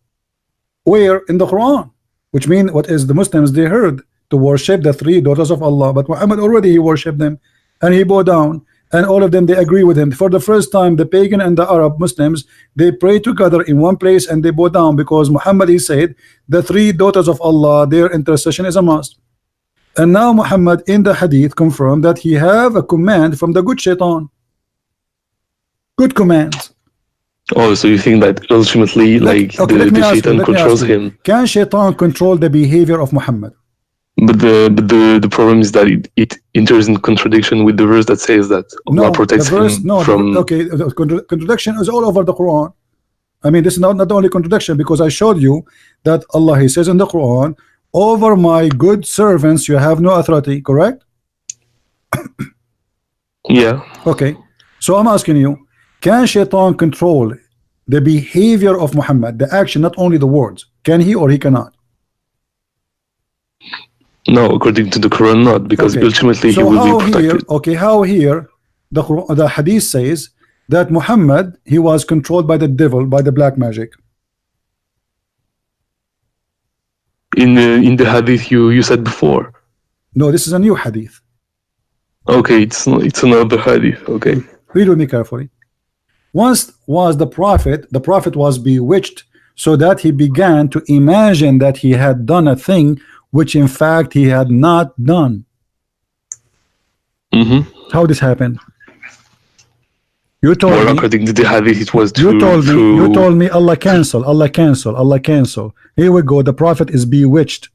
Where? In the Quran. Which means what is the Muslims they heard to worship the three daughters of Allah, but Muhammad already he worshipped them and he bowed down, and all of them they agree with him. For the first time, the pagan and the Arab Muslims they pray together in one place and they bow down because Muhammad he said the three daughters of Allah, their intercession is a must. And now Muhammad in the hadith confirmed that he have a command from the good shaitan. Good commands. Oh, so you think that ultimately, like, the shaitan controls him? Can shaitan control the behavior of Muhammad? But the problem is that it enters in contradiction with the verse that says that Allah protects him from. Contradiction is all over the Quran. I mean, this is not only contradiction, because I showed you that Allah he says in the Quran, over my good servants you have no authority, correct? Yeah. Okay, so I'm asking you, can shaitan control the behavior of Muhammad, the action, not only the words? Can he or he cannot? No, according to the Quran, not, because ultimately he will be protected. How here the hadith says that Muhammad he was controlled by the devil, by the black magic? In the hadith you said before. No, this is a new hadith. Okay, it's another hadith. Okay. Read with me carefully. Once was the prophet was bewitched so that he began to imagine that he had done a thing which in fact he had not done. How this happened? You told me, according to the hadith, it was you told me Allah cancel. Here we go, the prophet is bewitched.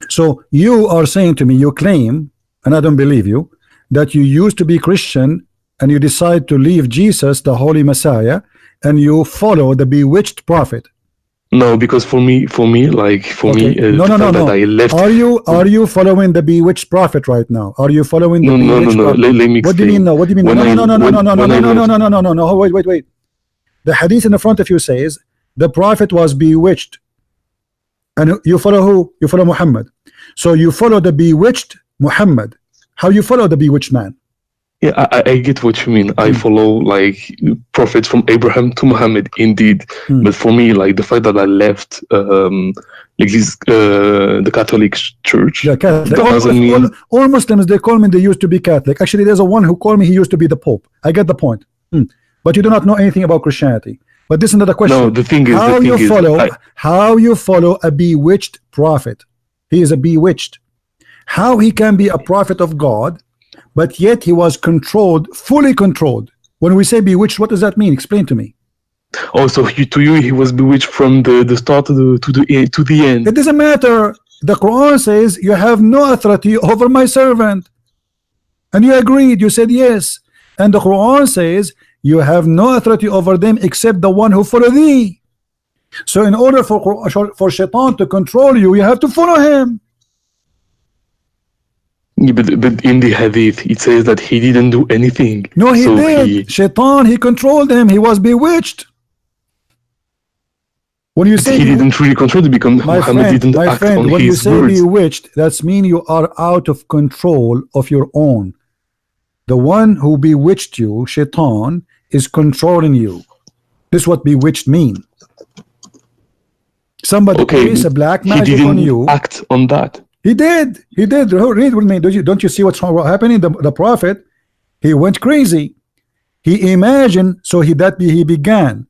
So you are saying to me, you claim, and I don't believe you, that you used to be Christian and you decide to leave Jesus, the Holy Messiah, and you follow the bewitched prophet. No, because for me, that I left. Are you following the bewitched prophet right now? Are you following the bewitched prophet? Let me explain. What do you mean? No. What do you mean? No. Wait. The hadith in the front of you says the prophet was bewitched, and you follow who? You follow Muhammad. So you follow the bewitched Muhammad. How you follow the bewitched man? Yeah, I get what you mean. I follow like prophets from Abraham to Muhammad, indeed. But for me, like the fact that I left, like this, the Catholic Church, doesn't mean all Muslims they call me. They used to be Catholic. Actually, there's a one who called me. He used to be the Pope. I get the point. But you do not know anything about Christianity. But this is another question. No, the thing is, how you follow a bewitched prophet? He is a bewitched. How he can be a prophet of God? But yet he was controlled, fully controlled. When we say bewitched, what does that mean? Explain to me. Oh, so to you he was bewitched from the start to the end. It doesn't matter. The Quran says you have no authority over my servant, and you agreed. You said yes. And the Quran says you have no authority over them except the one who follow thee. So in order for Shaitan to control you, you have to follow him. Yeah, but in the hadith it says that he didn't do anything. No, he did. Shaitan, he controlled him. He was bewitched. When you say he didn't really control it, because Muhammad didn't act on his words. When you say bewitched, that means you are out of control of your own. The one who bewitched you, Shaitan, is controlling you. This is what bewitched mean. Somebody plays a black magic on you. He didn't act on that. He did. Read with me. Don't you see what's happening? The prophet, he went crazy. He imagined, he began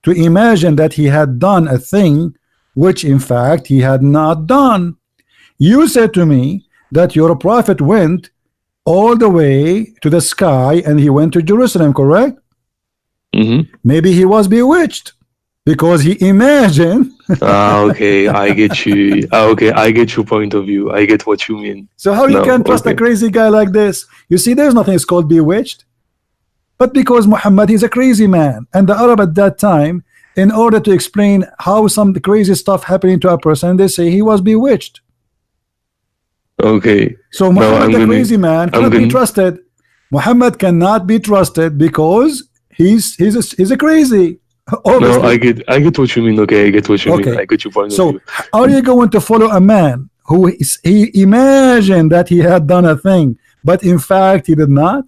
to imagine that he had done a thing which in fact he had not done. You said to me that your prophet went all the way to the sky and he went to Jerusalem, correct? Maybe he was bewitched because he imagined. Okay, I get you. Okay, I get your point of view. I get what you mean. So how you can trust a crazy guy like this? You see, there's nothing is called bewitched. But because Muhammad is a crazy man, and the Arab at that time, in order to explain how some crazy stuff happening to a person, they say he was bewitched. Okay. So Muhammad, the crazy man, cannot be trusted. Muhammad cannot be trusted because he's a crazy. Obviously. No, I get what you mean. Okay, I get what you mean. I get your point of view. So are you going to follow a man who he imagined that he had done a thing, but in fact he did not?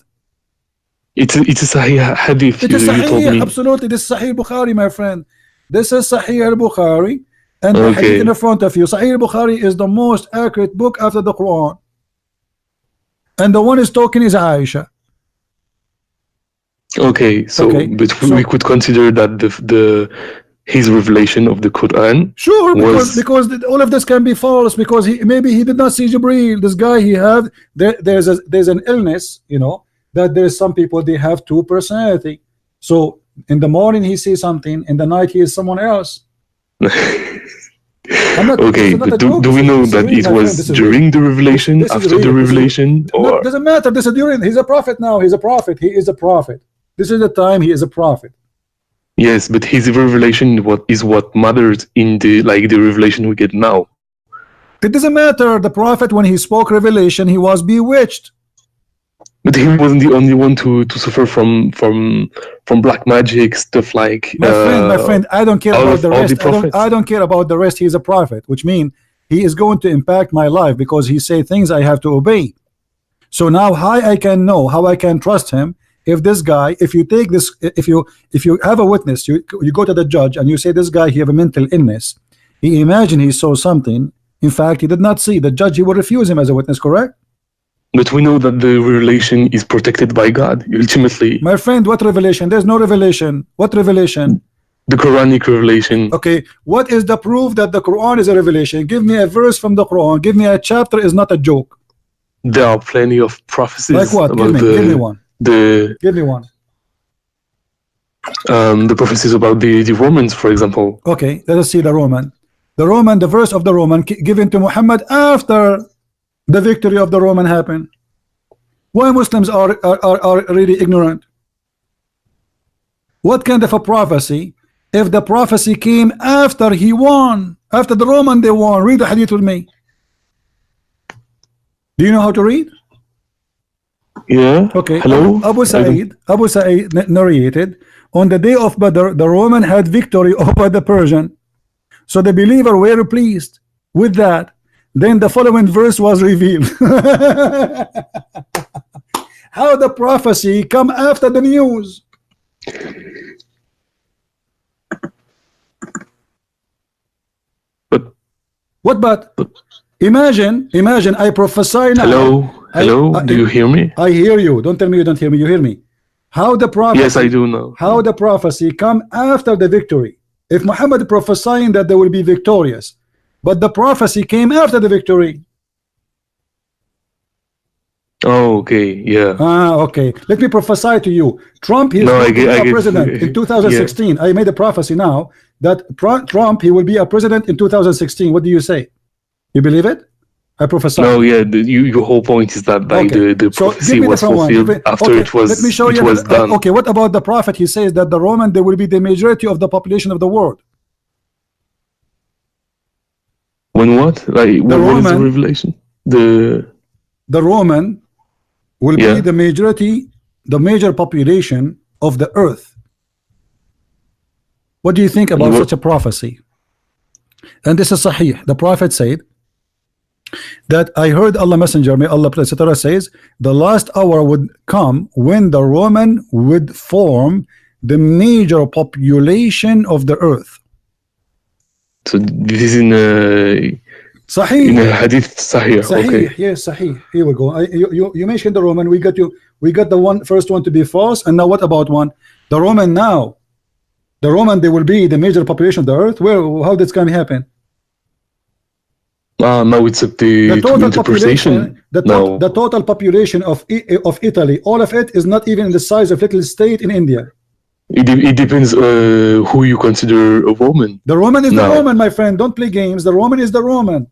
It's a Sahih hadith. It is Sahih, absolutely. This is Sahih Bukhari, my friend. This is Sahih al-Bukhari, And the hadith in the front of you, Sahih Bukhari is the most accurate book after the Quran. And the one is talking is Aisha. Okay, so but we could consider that his revelation of the Quran. Sure, because all of this can be false, because maybe he did not see Jibreel. This guy there's an illness, you know, that there's some people they have two personality. So in the morning he sees something, in the night he is someone else. Okay, but do we know that it was during the revelation, after the revelation, or doesn't matter? This is during. He's a prophet now. He's a prophet. He is a prophet. This is the time he is a prophet. Yes, but his revelation what matters in the revelation we get now. It doesn't matter. The prophet, when he spoke revelation, he was bewitched. But he wasn't the only one to suffer from black magic stuff like. My friend, I don't care about the rest. I don't care about the rest. He's a prophet, which means he is going to impact my life because he say things I have to obey. So now how I can know, how I can trust him? If this guy, if you take this, if you have a witness, you go to the judge and you say this guy he have a mental illness. He imagine he saw something. In fact, he did not see. The judge, he will refuse him as a witness, correct? But we know that the revelation is protected by God, ultimately. My friend, what revelation? There's no revelation. What revelation? The Quranic revelation. Okay, what is the proof that the Quran is a revelation? Give me a verse from the Quran. Give me a chapter. Is not a joke. There are plenty of prophecies. Like what? Give me one. Give me one. The prophecies about the Romans, for example. Okay, let us see the Roman. The verse of the Roman given to Muhammad after the victory of the Roman happened. Why Muslims are really ignorant? What kind of a prophecy? If the prophecy came after he won, after the Roman they won. Read the hadith with me. Do you know how to read? Yeah. Okay. Hello. Abu Sa'id narrated, on the day of Badr, the Roman had victory over the Persian. So the believer were pleased with that. Then the following verse was revealed. How the prophecy come after the news? But imagine I prophesy now. Hello, do you hear me? I hear you. Don't tell me you don't hear me. You hear me. How the prophecy? Yes, I do know. How the prophecy come after the victory? If Muhammad prophesying that they will be victorious, but the prophecy came after the victory. Oh, okay, yeah. Okay. Let me prophesy to you. Trump is president in 2016. Yeah. I made a prophecy now that Trump he will be a president in 2016. What do you say? You believe it? I prophesy. No, yeah. Your whole point is that the prophecy was fulfilled after it was. Let me show you. Done. Okay. What about the prophet? He says that the Roman they will be the majority of the population of the world. When what? Like what is the revelation? The Roman will be the majority, the major population of the earth. What do you think about such a prophecy? And this is Sahih. The prophet said that I heard Allah Messenger, may Allah bless etc., says the last hour would come when the Roman would form the major population of the earth. So this is in Sahih. In a hadith Sahih. Okay. Yes, Sahih. Here we go. You mentioned the Roman. We got the first one to be false. And now what about one? The Roman now. The Roman they will be the major population of the earth. Well, how that's going to happen? No, it's the total population. The total population of Italy, all of it is not even the size of little state in India. It depends who you consider a Roman. The Roman is the Roman, my friend. Don't play games. The Roman is the Roman.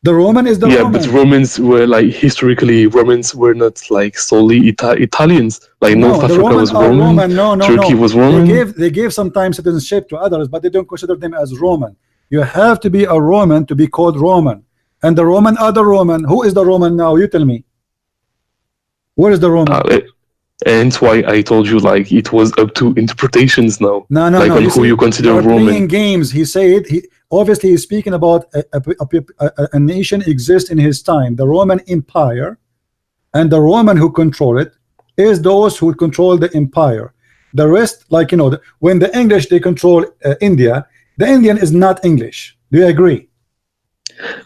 The Roman is the Roman. Yeah, but Romans were historically Romans were not solely Italians. North Africa was Roman. Turkey was Roman. They gave sometimes citizenship to others, but they don't consider them as Roman. You have to be a Roman to be called Roman. And the Roman are the Roman. Who is the Roman now? You tell me. Where is the Roman? And why I told you it was up to interpretations now. No. On who you consider Roman. Playing games. He said obviously he's speaking about a nation exists in his time, the Roman Empire, and the Roman who control it is those who control the empire. The rest, when the English they control India, The Indian is not English. Do you agree?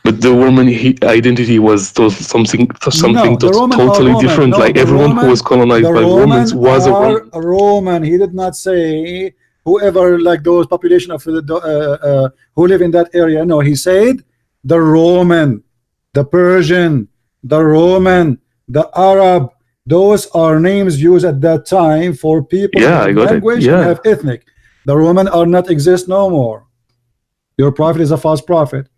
But the Roman identity was something No, the Roman are totally Roman. different. No, like the everyone who Roman, was colonized the by Romans Roman was a are Roman. Roman. He did not say whoever, like those population of who live in that area. No, he said the Roman, the Persian, the Roman, the Arab. Those are names used at that time for people who Yeah, I have got it. language and Yeah, have ethnic. The Roman are not exist no more. Your prophet is a false prophet.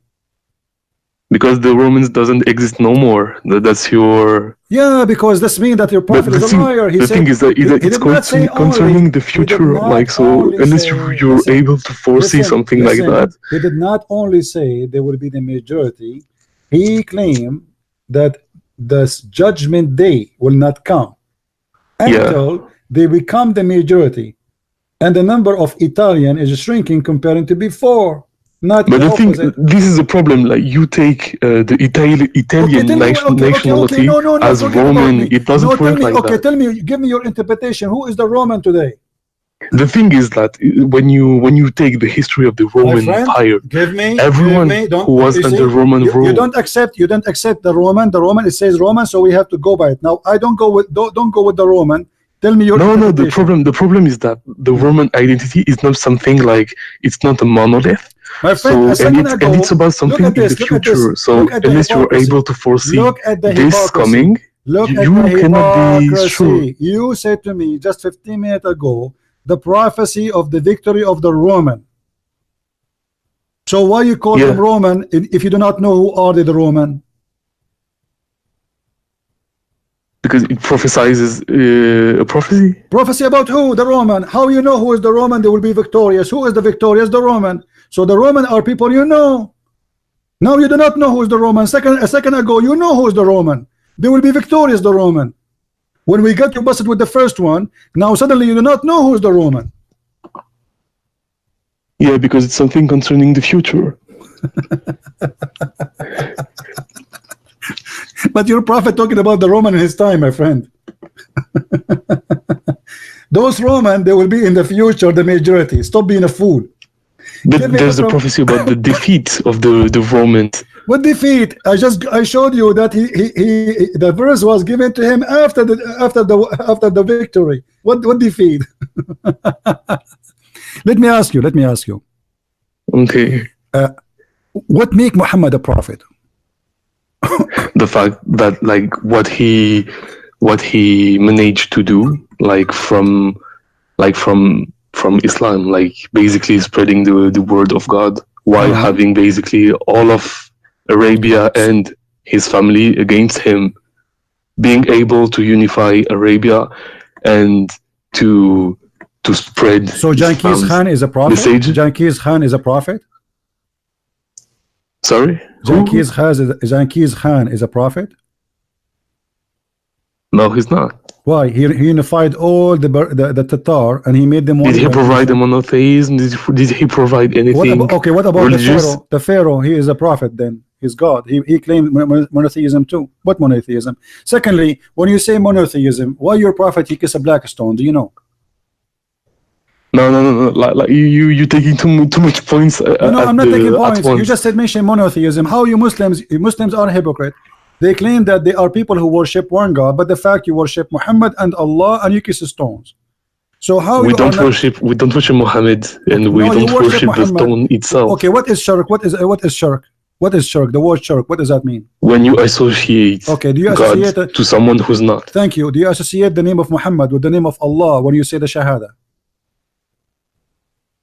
because the Romans doesn't exist no more. That's your. Yeah, because this means that your But prophet is a liar. He the said thing is that he it's did not say only. concerning the He did future. not Like so, only unless say. you're Listen, able to foresee listen, something like listen. that. He did not only say there will be the majority. He claimed that the judgment day will not come Yeah. until they become the majority, and the number of Italian is shrinking comparing to before. Not But the the thing, opposite. this is the problem. Like you take the Okay, Italian tell me. Okay. nationality No. as Forget about Roman. me. It No, doesn't tell work me. like Okay, that. tell me. Give me your interpretation. Who is the Roman today? The thing is that when you take the history of the My Roman friend, Empire, give me. everyone Don't who was you under see? Roman You rule. don't accept the Roman. The Roman, it says Roman, so we have to go by it. Now I don't go with don't go with the Roman. Tell me your No, interpretation. the problem is that the Roman identity is not something like it's not a monolith. My friend, a So second and it's ago, about look something at in the this. Look at this. future. So Look at the unless you're hypocrisy. able to foresee Look at the this hypocrisy. coming, Look at the you cannot be sure. hypocrisy. You said to me just 15 minutes ago the prophecy of the victory of the Roman. So why you call them Yeah, Roman if you do not know who are the Roman? because it prophesizes a prophecy. Prophecy about who? The Roman. How you know who is the Roman? They will be victorious. Who is the victorious? The Roman. So the Roman are people you know. Now you do not know who is the Roman. A second ago you know who is the Roman. They will be victorious, the Roman. When we got you busted with the first one, now suddenly you do not know who is the Roman. Yeah, because it's something concerning the future. But your prophet talking about the Roman in his time, my friend. Those Roman, they will be in the future the majority. Stop being a fool. But there's a prophecy about the defeat of the Romans. What defeat? I showed you that the verse was given to him after the victory. What defeat? Let me ask you. Okay. What make Muhammad a prophet? The fact that like what he managed to do, like from Islam, like basically spreading the word of God while having basically all of Arabia and his family against him, being able to unify Arabia and to spread. So Genghis Khan is a prophet. Message. Genghis Khan is a prophet. Sorry, Genghis Khan is a prophet. No, he's not. Why? He unified all the Tatar and he made them one. Did he provide a monotheism? Did he provide anything? What about religious? the Pharaoh? The Pharaoh, he is a prophet then. He's God. He claimed monotheism too. What monotheism? Secondly, when you say monotheism, why your prophet he kiss a black stone? Do you know? No. Like you taking too much points. No, I'm not taking points. You just said mention monotheism. How you Muslims are hypocrite. They claim that they are people who worship one God, but the fact you worship Muhammad and Allah and you kiss stones. So how we don't worship Muhammad and we don't worship the stone itself. Okay, what is shirk? What is shirk? What is shirk? The word shirk, what does that mean? When you associate do you associate God to someone who's not. Thank you. Do you associate the name of Muhammad with the name of Allah when you say the Shahada?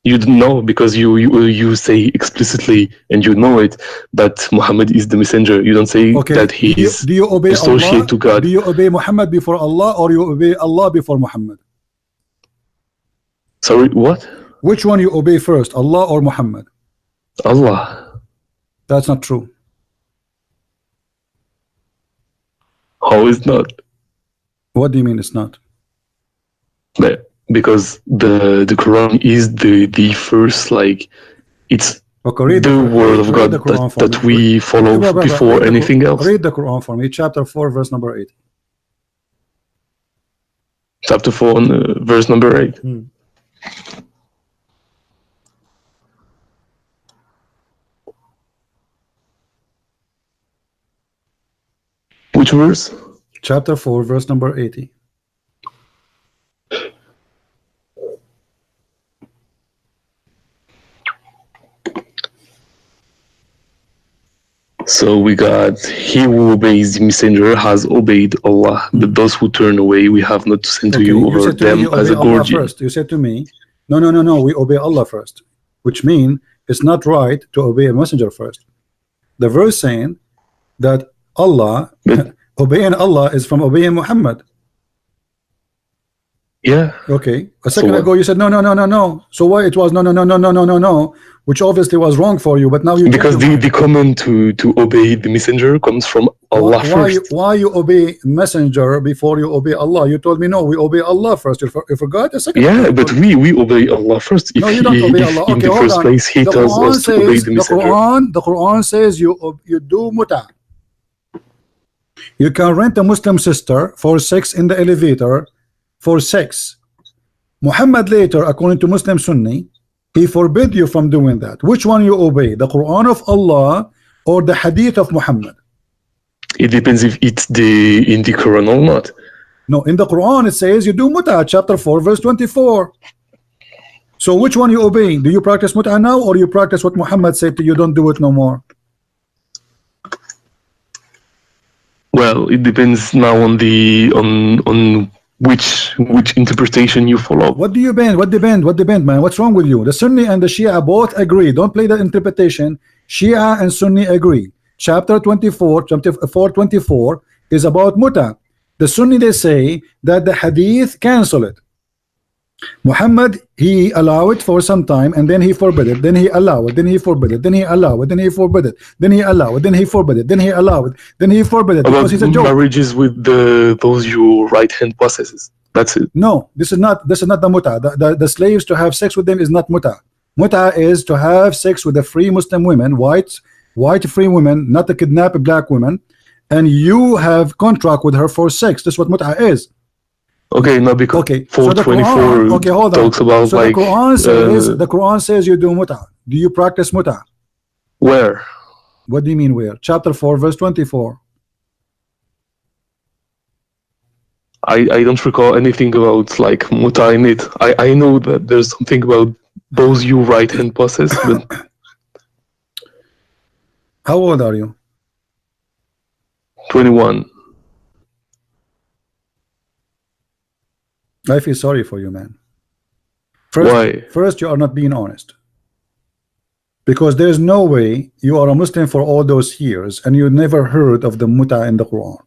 You don't know because you say explicitly and you know it that Muhammad is the messenger. You don't say that he is do you obey associated Allah? to God. Do you obey Muhammad before Allah or you obey Allah before Muhammad? Sorry, what? Which one you obey first, Allah or Muhammad? Allah. That's not true. How is not? What do you mean it's not? Because the Quran is the first, like, it's the word of God that we follow before anything else. Read the Quran for me, chapter 4 verse number 8. Chapter 4 verse number 8. Which verse? Chapter 4, verse number 80. So we got, he who obeys the messenger has obeyed Allah, but those who turn away, we have not to send to you over them as a guardian. First. You said to me, no, we obey Allah first, which means it's not right to obey a messenger first. The verse saying that Allah, obeying Allah is from obeying Muhammad. Yeah. Okay. A second ago you said no. So why it was no, which obviously was wrong for you, but now you because the command to obey the messenger comes from Allah first. Why you obey messenger before you obey Allah? You told me no, we obey Allah first. You forgot a second. Yeah, but we obey Allah first. No, you don't obey Allah. Okay, in the first place He tells us to obey the messenger. The Quran says you do muta. You can rent a Muslim sister for sex in the elevator. For sex. Muhammad later, according to Muslim Sunni, he forbid you from doing that. Which one you obey, the Quran of Allah or the Hadith of Muhammad? It depends if it's in the Quran or not. No, in the Quran it says you do muta, chapter 4, verse 24. So which one you obeying? Do you practice muta now, or you practice what Muhammad said to you, don't do it no more? Well, it depends now on the on which interpretation you follow. What do you bend? What depend, man? What's wrong with you? The Sunni and the Shia both agree. Don't play the interpretation. Shia and Sunni agree. Chapter 24 is about muta. The Sunni, they say that the hadith cancel it. Muhammad, he allow it for some time, and then he forbid it, then he allow it, then he forbid it, then he allow it, then he forbid it, then he allow it, then he forbid it, then he allow it, then he forbid it, because he's a joke. Marriages with those your right hand possesses. That's it. No, this is not the muta. The slaves to have sex with them is not muta. Muta is to have sex with the free Muslim women, white free women, not to kidnap black women, and you have contract with her for sex. That's what muta is. Okay, no, because 424 talks about so like the Quran says you do muta. Do you practice muta? Where? What do you mean where? Chapter 4, verse 24. I don't recall anything about like muta in it. I know that there's something about those you right hand possess, but how old are you? 21. I feel sorry for you, man. Why? First, you are not being honest. Because there's no way you are a Muslim for all those years and you never heard of the muta in the Quran.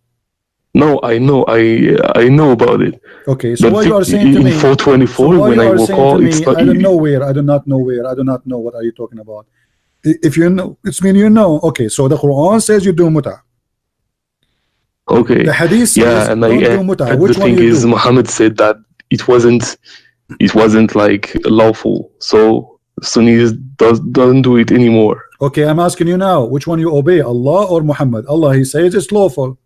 No, I know. I know about it. Okay, so what you are saying to me? 424, when I woke up, it's not. I don't know where. I do not know where. I do not know what are you talking about. If you know, it's mean you know. Okay, so the Quran says you do muta. Okay. The Hadith says yeah, and don't do muta. The thing is, Muhammad said that it wasn't like lawful. So Sunnis doesn't do it anymore. Okay, I'm asking you now, which one you obey, Allah or Muhammad? Allah, he says it's lawful.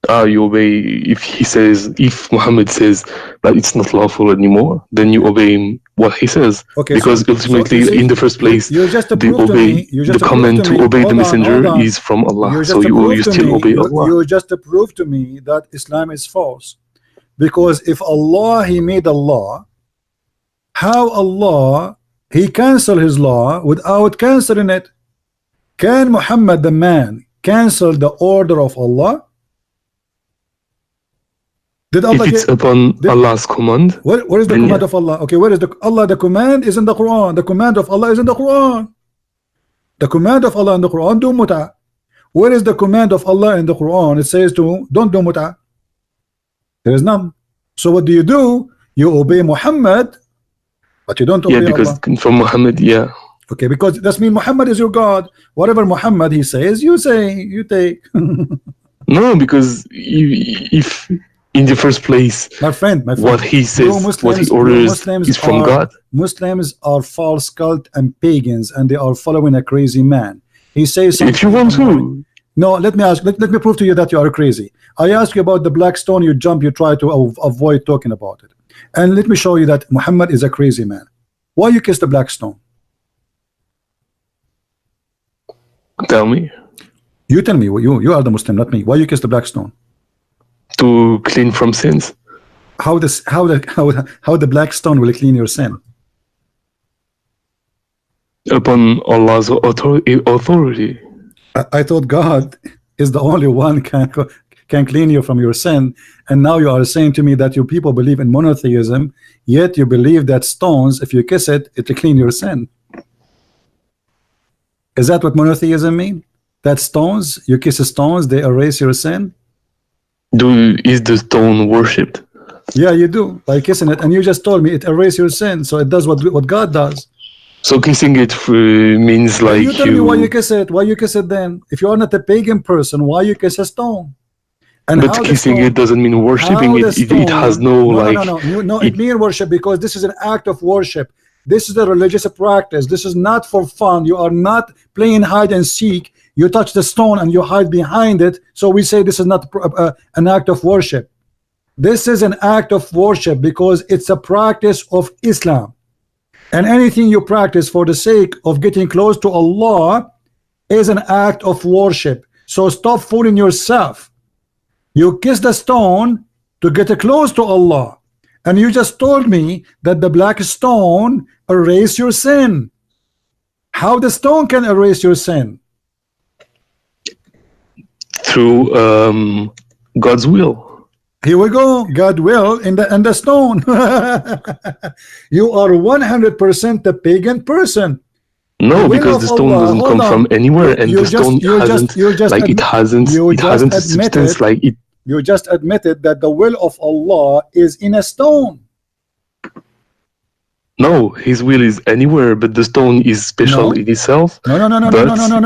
You obey if Muhammad says that it's not lawful anymore, then you obey what he says. Okay, because ultimately, in the first place, the command to obey the messenger is from Allah. So you still obey Allah. You just prove to me that Islam is false. Because if Allah, he made a law, how Allah, he cancel his law without canceling it? Can Muhammad the man cancel the order of Allah? Did Allah if it's upon Allah's command, where is the command of Allah? Okay, where is the Allah? The command is in the Quran. The command of Allah is in the Quran. The command of Allah in the Quran, do muta. Where is the command of Allah in the Quran? It says to don't do muta. There is none. So what do? You obey Muhammad, but you don't obey Allah. Yeah, because from Muhammad, yeah. Okay, because that means Muhammad is your God. Whatever Muhammad he says, you say, you take. No, because if in the first place, my friend, what he says, what he orders is from God. Muslims are false cult and pagans, and they are following a crazy man. He says something. If you want to. No, let me prove to you that you are crazy. I ask you about the black stone, you jump, you try to avoid talking about it. And let me show you that Muhammad is a crazy man. Why you kiss the black stone? Tell me. You tell me. You are the Muslim, not me. Why you kiss the black stone? To clean from sins. How the black stone will clean your sin? Upon Allah's authority. I thought God is the only one can clean you from your sin, and now you are saying to me that you people believe in monotheism, yet you believe that stones, if you kiss it, it will clean your sin. Is that what monotheism mean? That stones, you kiss stones, they erase your sin? Is the stone worshipped? Yeah, you do, by kissing it, and you just told me it erases your sin, so it does what God does. So kissing it means like you tell me why you kiss it. Why you kiss it then? If you are not a pagan person, why you kiss a stone? And but kissing it doesn't mean worshipping it. It has no. It means worship, because this is an act of worship. This is a religious practice. This is not for fun. You are not playing hide and seek. You touch the stone and you hide behind it. So we say this is not an act of worship. This is an act of worship because it's a practice of Islam. And anything you practice for the sake of getting close to Allah is an act of worship. So stop fooling yourself. You kiss the stone to get close to Allah, and you just told me that the black stone erase your sin. How the stone can erase your sin? Through God's will. Here we go. God will in the stone. You are 100% a pagan person. No, because the stone doesn't come from anywhere, and the stone hasn't a substance like it. You just admitted that the will of Allah is in a stone. No, His will is anywhere, but the stone is special in itself. No.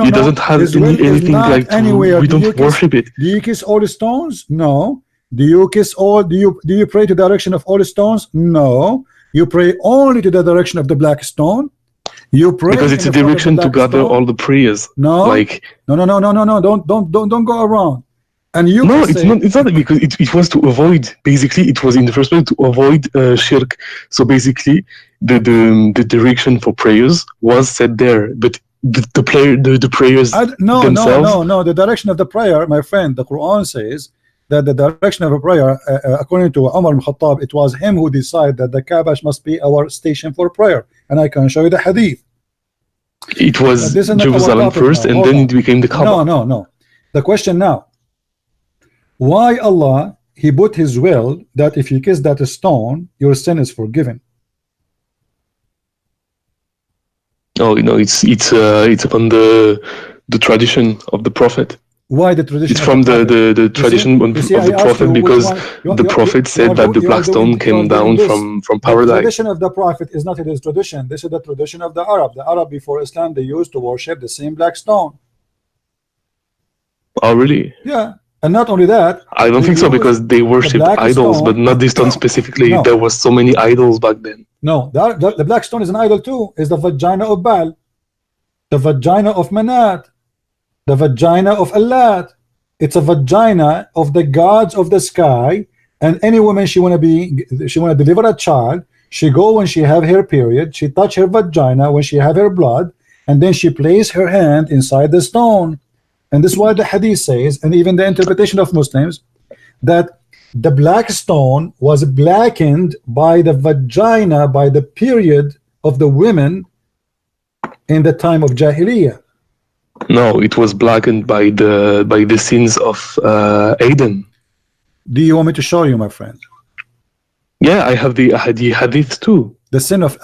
It doesn't have anything like anywhere. We don't worship it. Do you kiss all the stones? No. Do you kiss all? Do you pray to the direction of all the stones? No. You pray only to the direction of the black stone. You pray because it's a direction to gather all the prayers. No. Like no. Don't go around. And you no, it's not because it was to avoid. Basically, it was in the first place to avoid shirk. So basically, the direction for prayers was set there, but the prayers themselves. No. The direction of the prayer, my friend, the Quran says that the direction of a prayer, according to Umar ibn Khattab, it was him who decided that the Kaaba must be our station for prayer, and I can show you the hadith. It was Jerusalem first, and then it became the Kaaba. No. The question now: why Allah He put His will that if you kiss that stone, your sin is forgiven? Oh, it's upon the tradition of the Prophet. Why the tradition? It's from the tradition of the Prophet, because the Prophet said that the black stone came down from paradise. The tradition of the Prophet is not his tradition. This is the tradition of the Arab. The Arab before Islam, they used to worship the same black stone. Oh, really? Yeah. And not only that, I don't think so, because they worshipped idols, but not this stone specifically. No. There was so many idols back then. No, the black stone is an idol too. Is the vagina of Baal, the vagina of Manat, the vagina of Allah. It's a vagina of the gods of the sky. And any woman she wanna deliver a child, she go when she have her period, she touch her vagina when she have her blood, and then she place her hand inside the stone. And this is why the hadith says, and even the interpretation of Muslims, that the black stone was blackened by the vagina, by the period of the women in the time of Jahiliyyah. No, it was blackened by the sins of Adam. Do you want me to show you, my friend? Yeah, I have the hadith too. The sin of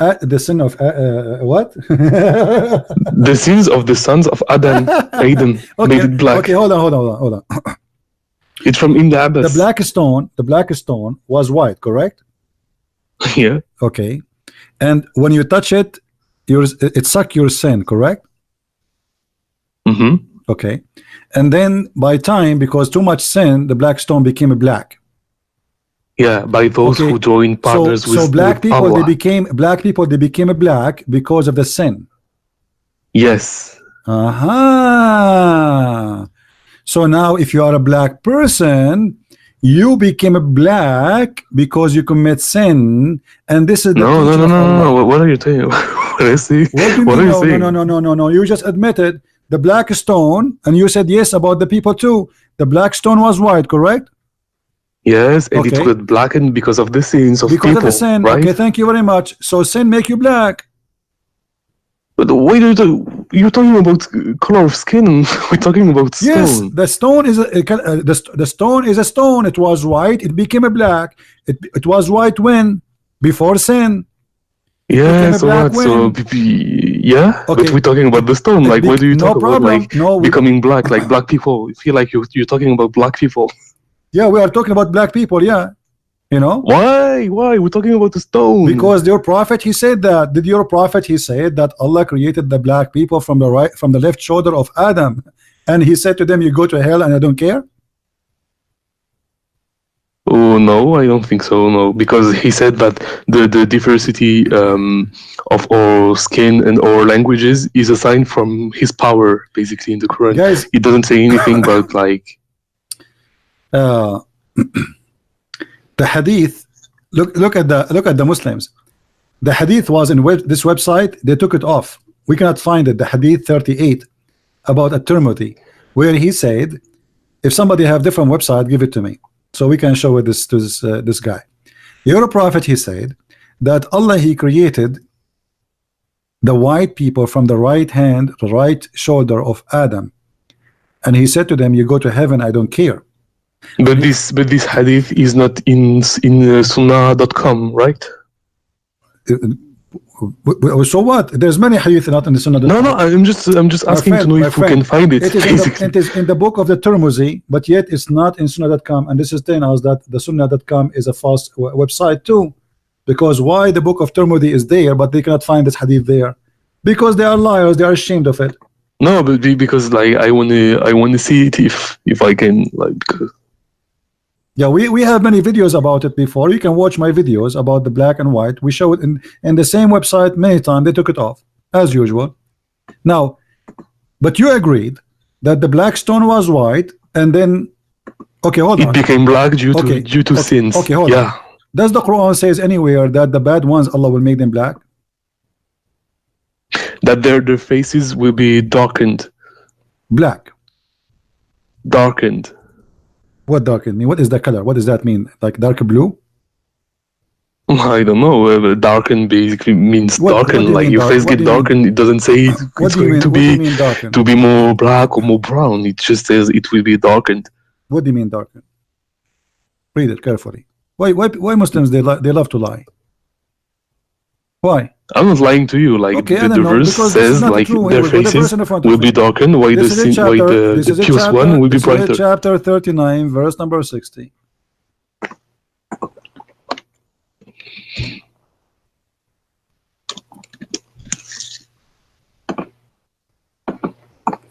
what? The sins of the sons of Adam made it black. Okay, hold on. It's from Ibn Abbas. The black stone was white, correct? Yeah. Okay. And when you touch it, it suck your sin, correct? Mm-hmm. Okay. And then by time, because too much sin, the black stone became black. Yeah, by those who joined partners with black people, Allah. they became black because of the sin. Yes. Aha. So now, if you are a black person, you became a black because you commit sin, and this is the no. What are you saying? What are you saying? No. You just admitted the black stone, and you said yes about the people too. The black stone was white, correct? Yes, and it got blackened because of the sins of people, of the sin, right? Okay, thank you very much. So sin make you black. But why do you're talking about color of skin? We're talking about stone. Yes, the stone is the stone is a stone. It was white. It became a black. It was white when? Before sin. Yeah, so what? So yeah, but we're talking about the stone. Like, why do you talk about like becoming black? Like black people. I feel like you're talking about black people. Yeah, we are talking about black people. Yeah, you know why? We're talking about the stone. Because your prophet, he said that. Did your prophet, he said that Allah created the black people from the left shoulder of Adam, and he said to them, you go to hell and I don't care? Oh no, I don't think so. No, because he said that the diversity of our skin and our languages is a sign from his power, basically, in the Quran. Guys, it doesn't say anything about like the hadith. Look at the Muslims. The hadith was in this website. They took it off. We cannot find it. The hadith 38 about At-Tirmidhi, where he said, if somebody have different website, give it to me, so we can show it to this guy. Your prophet, he said that Allah, he created the white people from the right hand, the right shoulder of Adam, and he said to them, you go to heaven, I don't care. But this hadith is not in sunnah.com, right? So what? There's many hadith not in the sunnah. No, I'm just asking to know if we can find it. It is in the book of the Tirmidhi, but yet it's not in sunnah.com, and this is telling us that the sunnah.com is a false website too. Because why the book of Tirmidhi is there, but they cannot find this hadith there? Because they are liars. They are ashamed of it. No, but because like I wanna see it if I can, like. Yeah, we have many videos about it before. You can watch my videos about the black and white. We show it in the same website many times. They took it off as usual. Now, but you agreed that the black stone was white, and then hold on. It became black due to sins. Okay, hold on. Does the Quran says anywhere that the bad ones Allah will make them black? That their faces will be darkened. Black. Darkened. What darkened mean? What is the color? What does that mean? Like dark blue? I don't know. Darken basically means darken. Like your face get darkened. It doesn't say it's going to be more black or more brown. It just says it will be darkened. What do you mean darkened? Read it carefully. Why Muslims they love to lie? Why? I'm not lying to you. Like the verse says, like their faces will be darkened. Why the pure one will be brighter? Chapter 39, verse number 60.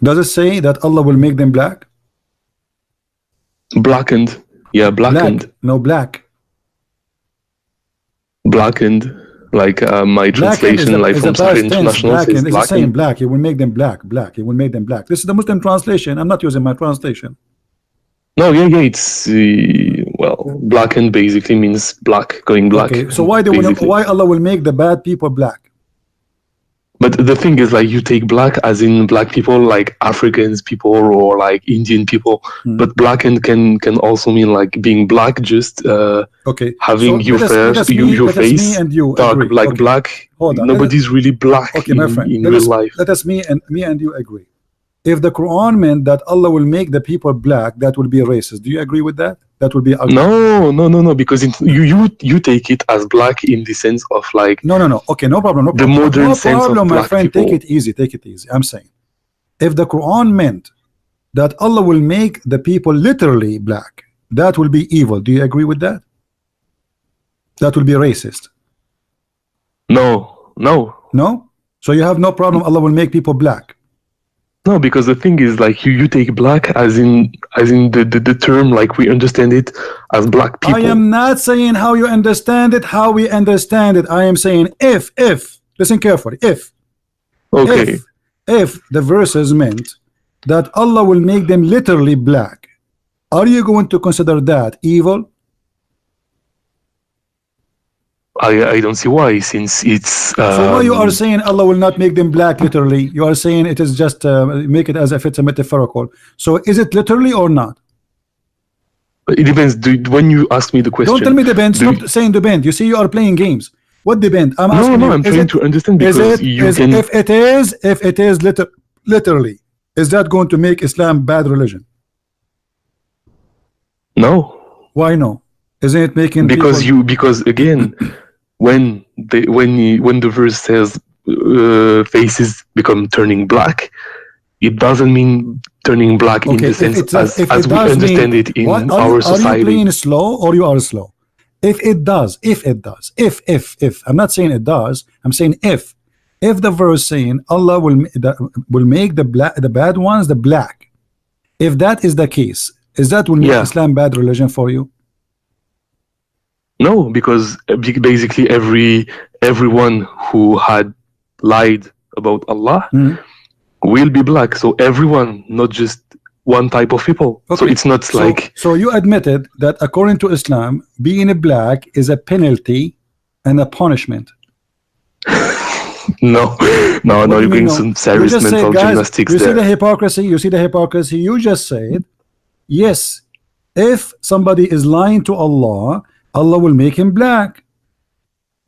Does it say that Allah will make them black? Blackened. Yeah, blackened. Black. No, black. Blackened. Like my translation, like from Sahih International, says blackened. It's saying black. He will make them black. Black. He will make them black. This is the Muslim translation. I'm not using my translation. No, yeah, it's blackened basically means black, going black. Okay, so why Allah will make the bad people black? But the thing is, like, you take black as in black people, like Africans people or like Indian people. But blackened can also mean like being black, just having your face dark, like black. Nobody's really black in real life. Let us me and you agree. If the Quran meant that Allah will make the people black, that will be racist. Do you agree with that? That will be ugly. No, because you take it as black in the sense of like no. Okay, no problem. The modern sense of black my friend. People. Take it easy. I'm saying, if the Quran meant that Allah will make the people literally black, that will be evil. Do you agree with that? That will be racist. No. So you have no problem. Allah will make people black. No, because the thing is, like, you take black as in the term, like we understand it as black people. I am not saying how you understand it, how we understand it. I am saying if listen carefully, if the verses meant that Allah will make them literally black, are you going to consider that evil? I don't see why, since it's so why you are saying Allah will not make them black literally? You are saying it is just make it as if it's a metaphorical. So is it literally or not? It depends. When you ask me the question, don't tell me depend. Stop saying depend. You see, you are playing games. What depend? I'm asking you. I'm trying to understand, because if it is literally, is that going to make Islam bad religion? No. Why no? Isn't it making because again, when the verse says faces become turning black, it doesn't mean turning black in the sense as we understand it in our society. Are you playing slow or you are slow? If it does, I'm not saying it does, I'm saying if the verse saying Allah will make the bad ones the black, if that is the case, is that will make Islam bad religion for you? No, because basically everyone who had lied about Allah will be black. So everyone, not just one type of people. Okay. So it's not like. So you admitted that according to Islam, being a black is a penalty and a punishment. No, you're doing some serious mental gymnastics there. See the hypocrisy? You see the hypocrisy? You just said, yes, if somebody is lying to Allah, Allah will make him black.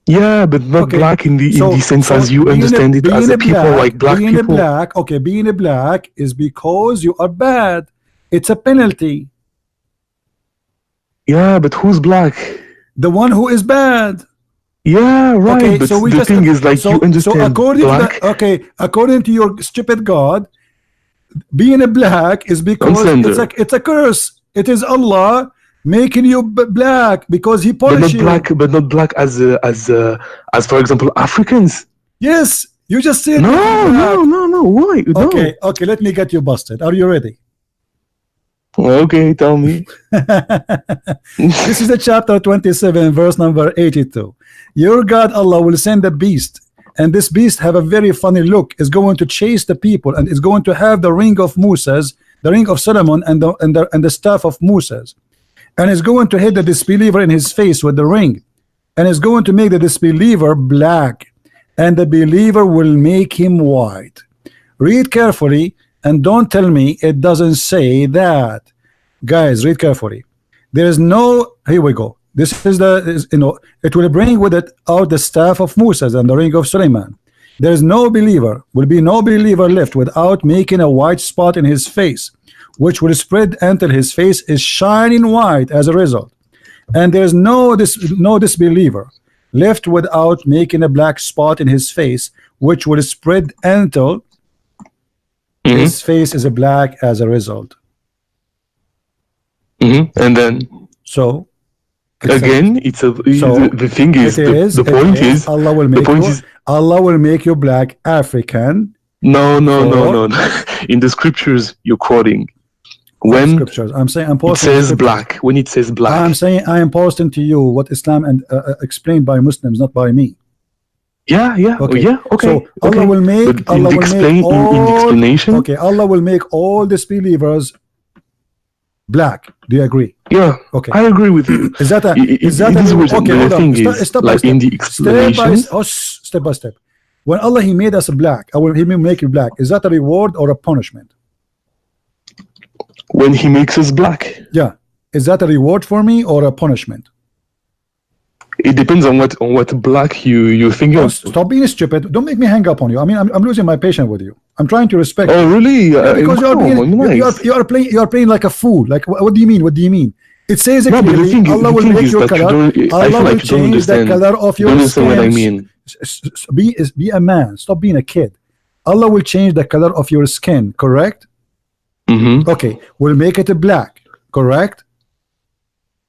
Yeah, but not black in the sense as you understand it as a people, like black people. Being a black is because you are bad. It's a penalty. Yeah, but who's black? The one who is bad. Yeah, right. Okay, but so the thing is, like, you understand. So according to your stupid God, being a black is because it's a curse. It is Allah making you black because he punished you. But not black as for example Africans. Yes, you just said no. Why? Okay, let me get you busted. Are you ready? Okay, tell me. This is the chapter 27, verse number 82. Your God Allah will send a beast, and this beast have a very funny look. Is going to chase the people, and is going to have the ring of Moses, the ring of Solomon, and the staff of Moses. And is going to hit the disbeliever in his face with the ring, and is going to make the disbeliever black, and the believer will make him white. Read carefully and don't tell me it doesn't say that. Guys, read carefully. There is no, here we go. This is it will bring with it out the staff of Moses and the ring of Suleiman. There is no believer, will be no believer left without making a white spot in his face, which will spread until his face is shining white as a result. And there is no disbeliever left without making a black spot in his face, which will spread until his face is a black as a result. And then again, the thing is, the point is, Allah will make you black African. No. In the scriptures you're quoting, when scriptures, I'm saying it says black. When it says black, I'm saying I am posting to you what Islam and explained by Muslims, not by me. Yeah. Okay. So Allah will make in the explanation. Okay, Allah will make all disbelievers black. Do you agree? Yeah. Okay. I agree with you. Is that okay? The thing is, step like, by in the explanation, step by step. When Allah He made us black, He will make you black. Is that a reward or a punishment? When He makes us black. Yeah. Is that a reward for me or a punishment? It depends on what black you think of. Stop being stupid. Don't make me hang up on you. I mean, I'm losing my patience with you. I'm trying to respect. Oh, really? Because you are playing like a fool. Like, what do you mean? What do you mean? It says clearly, Allah will make your color. Allah will change the color of your skin. What I mean. Be a man. Stop being a kid. Allah will change the color of your skin. Correct? Okay. We'll make it black. Correct?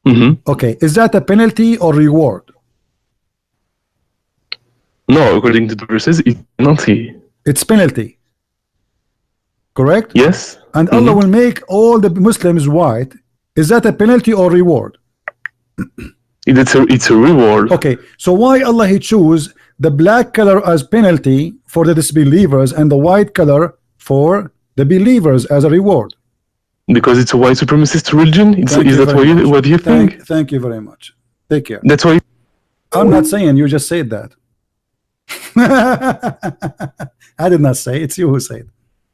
Okay. Is that a penalty or reward? No, according to the verses, it's penalty. It's penalty. Correct? Yes. And Allah will make all the Muslims white. Is that a penalty or reward? It's a reward. Okay. So why Allah He choose the black color as penalty for the disbelievers and the white color for the believers as a reward? Because it's a white supremacist religion. Is that what you think? Thank you very much. Take care. That's why. I'm not saying, you just said that. I did not say, it's you who said.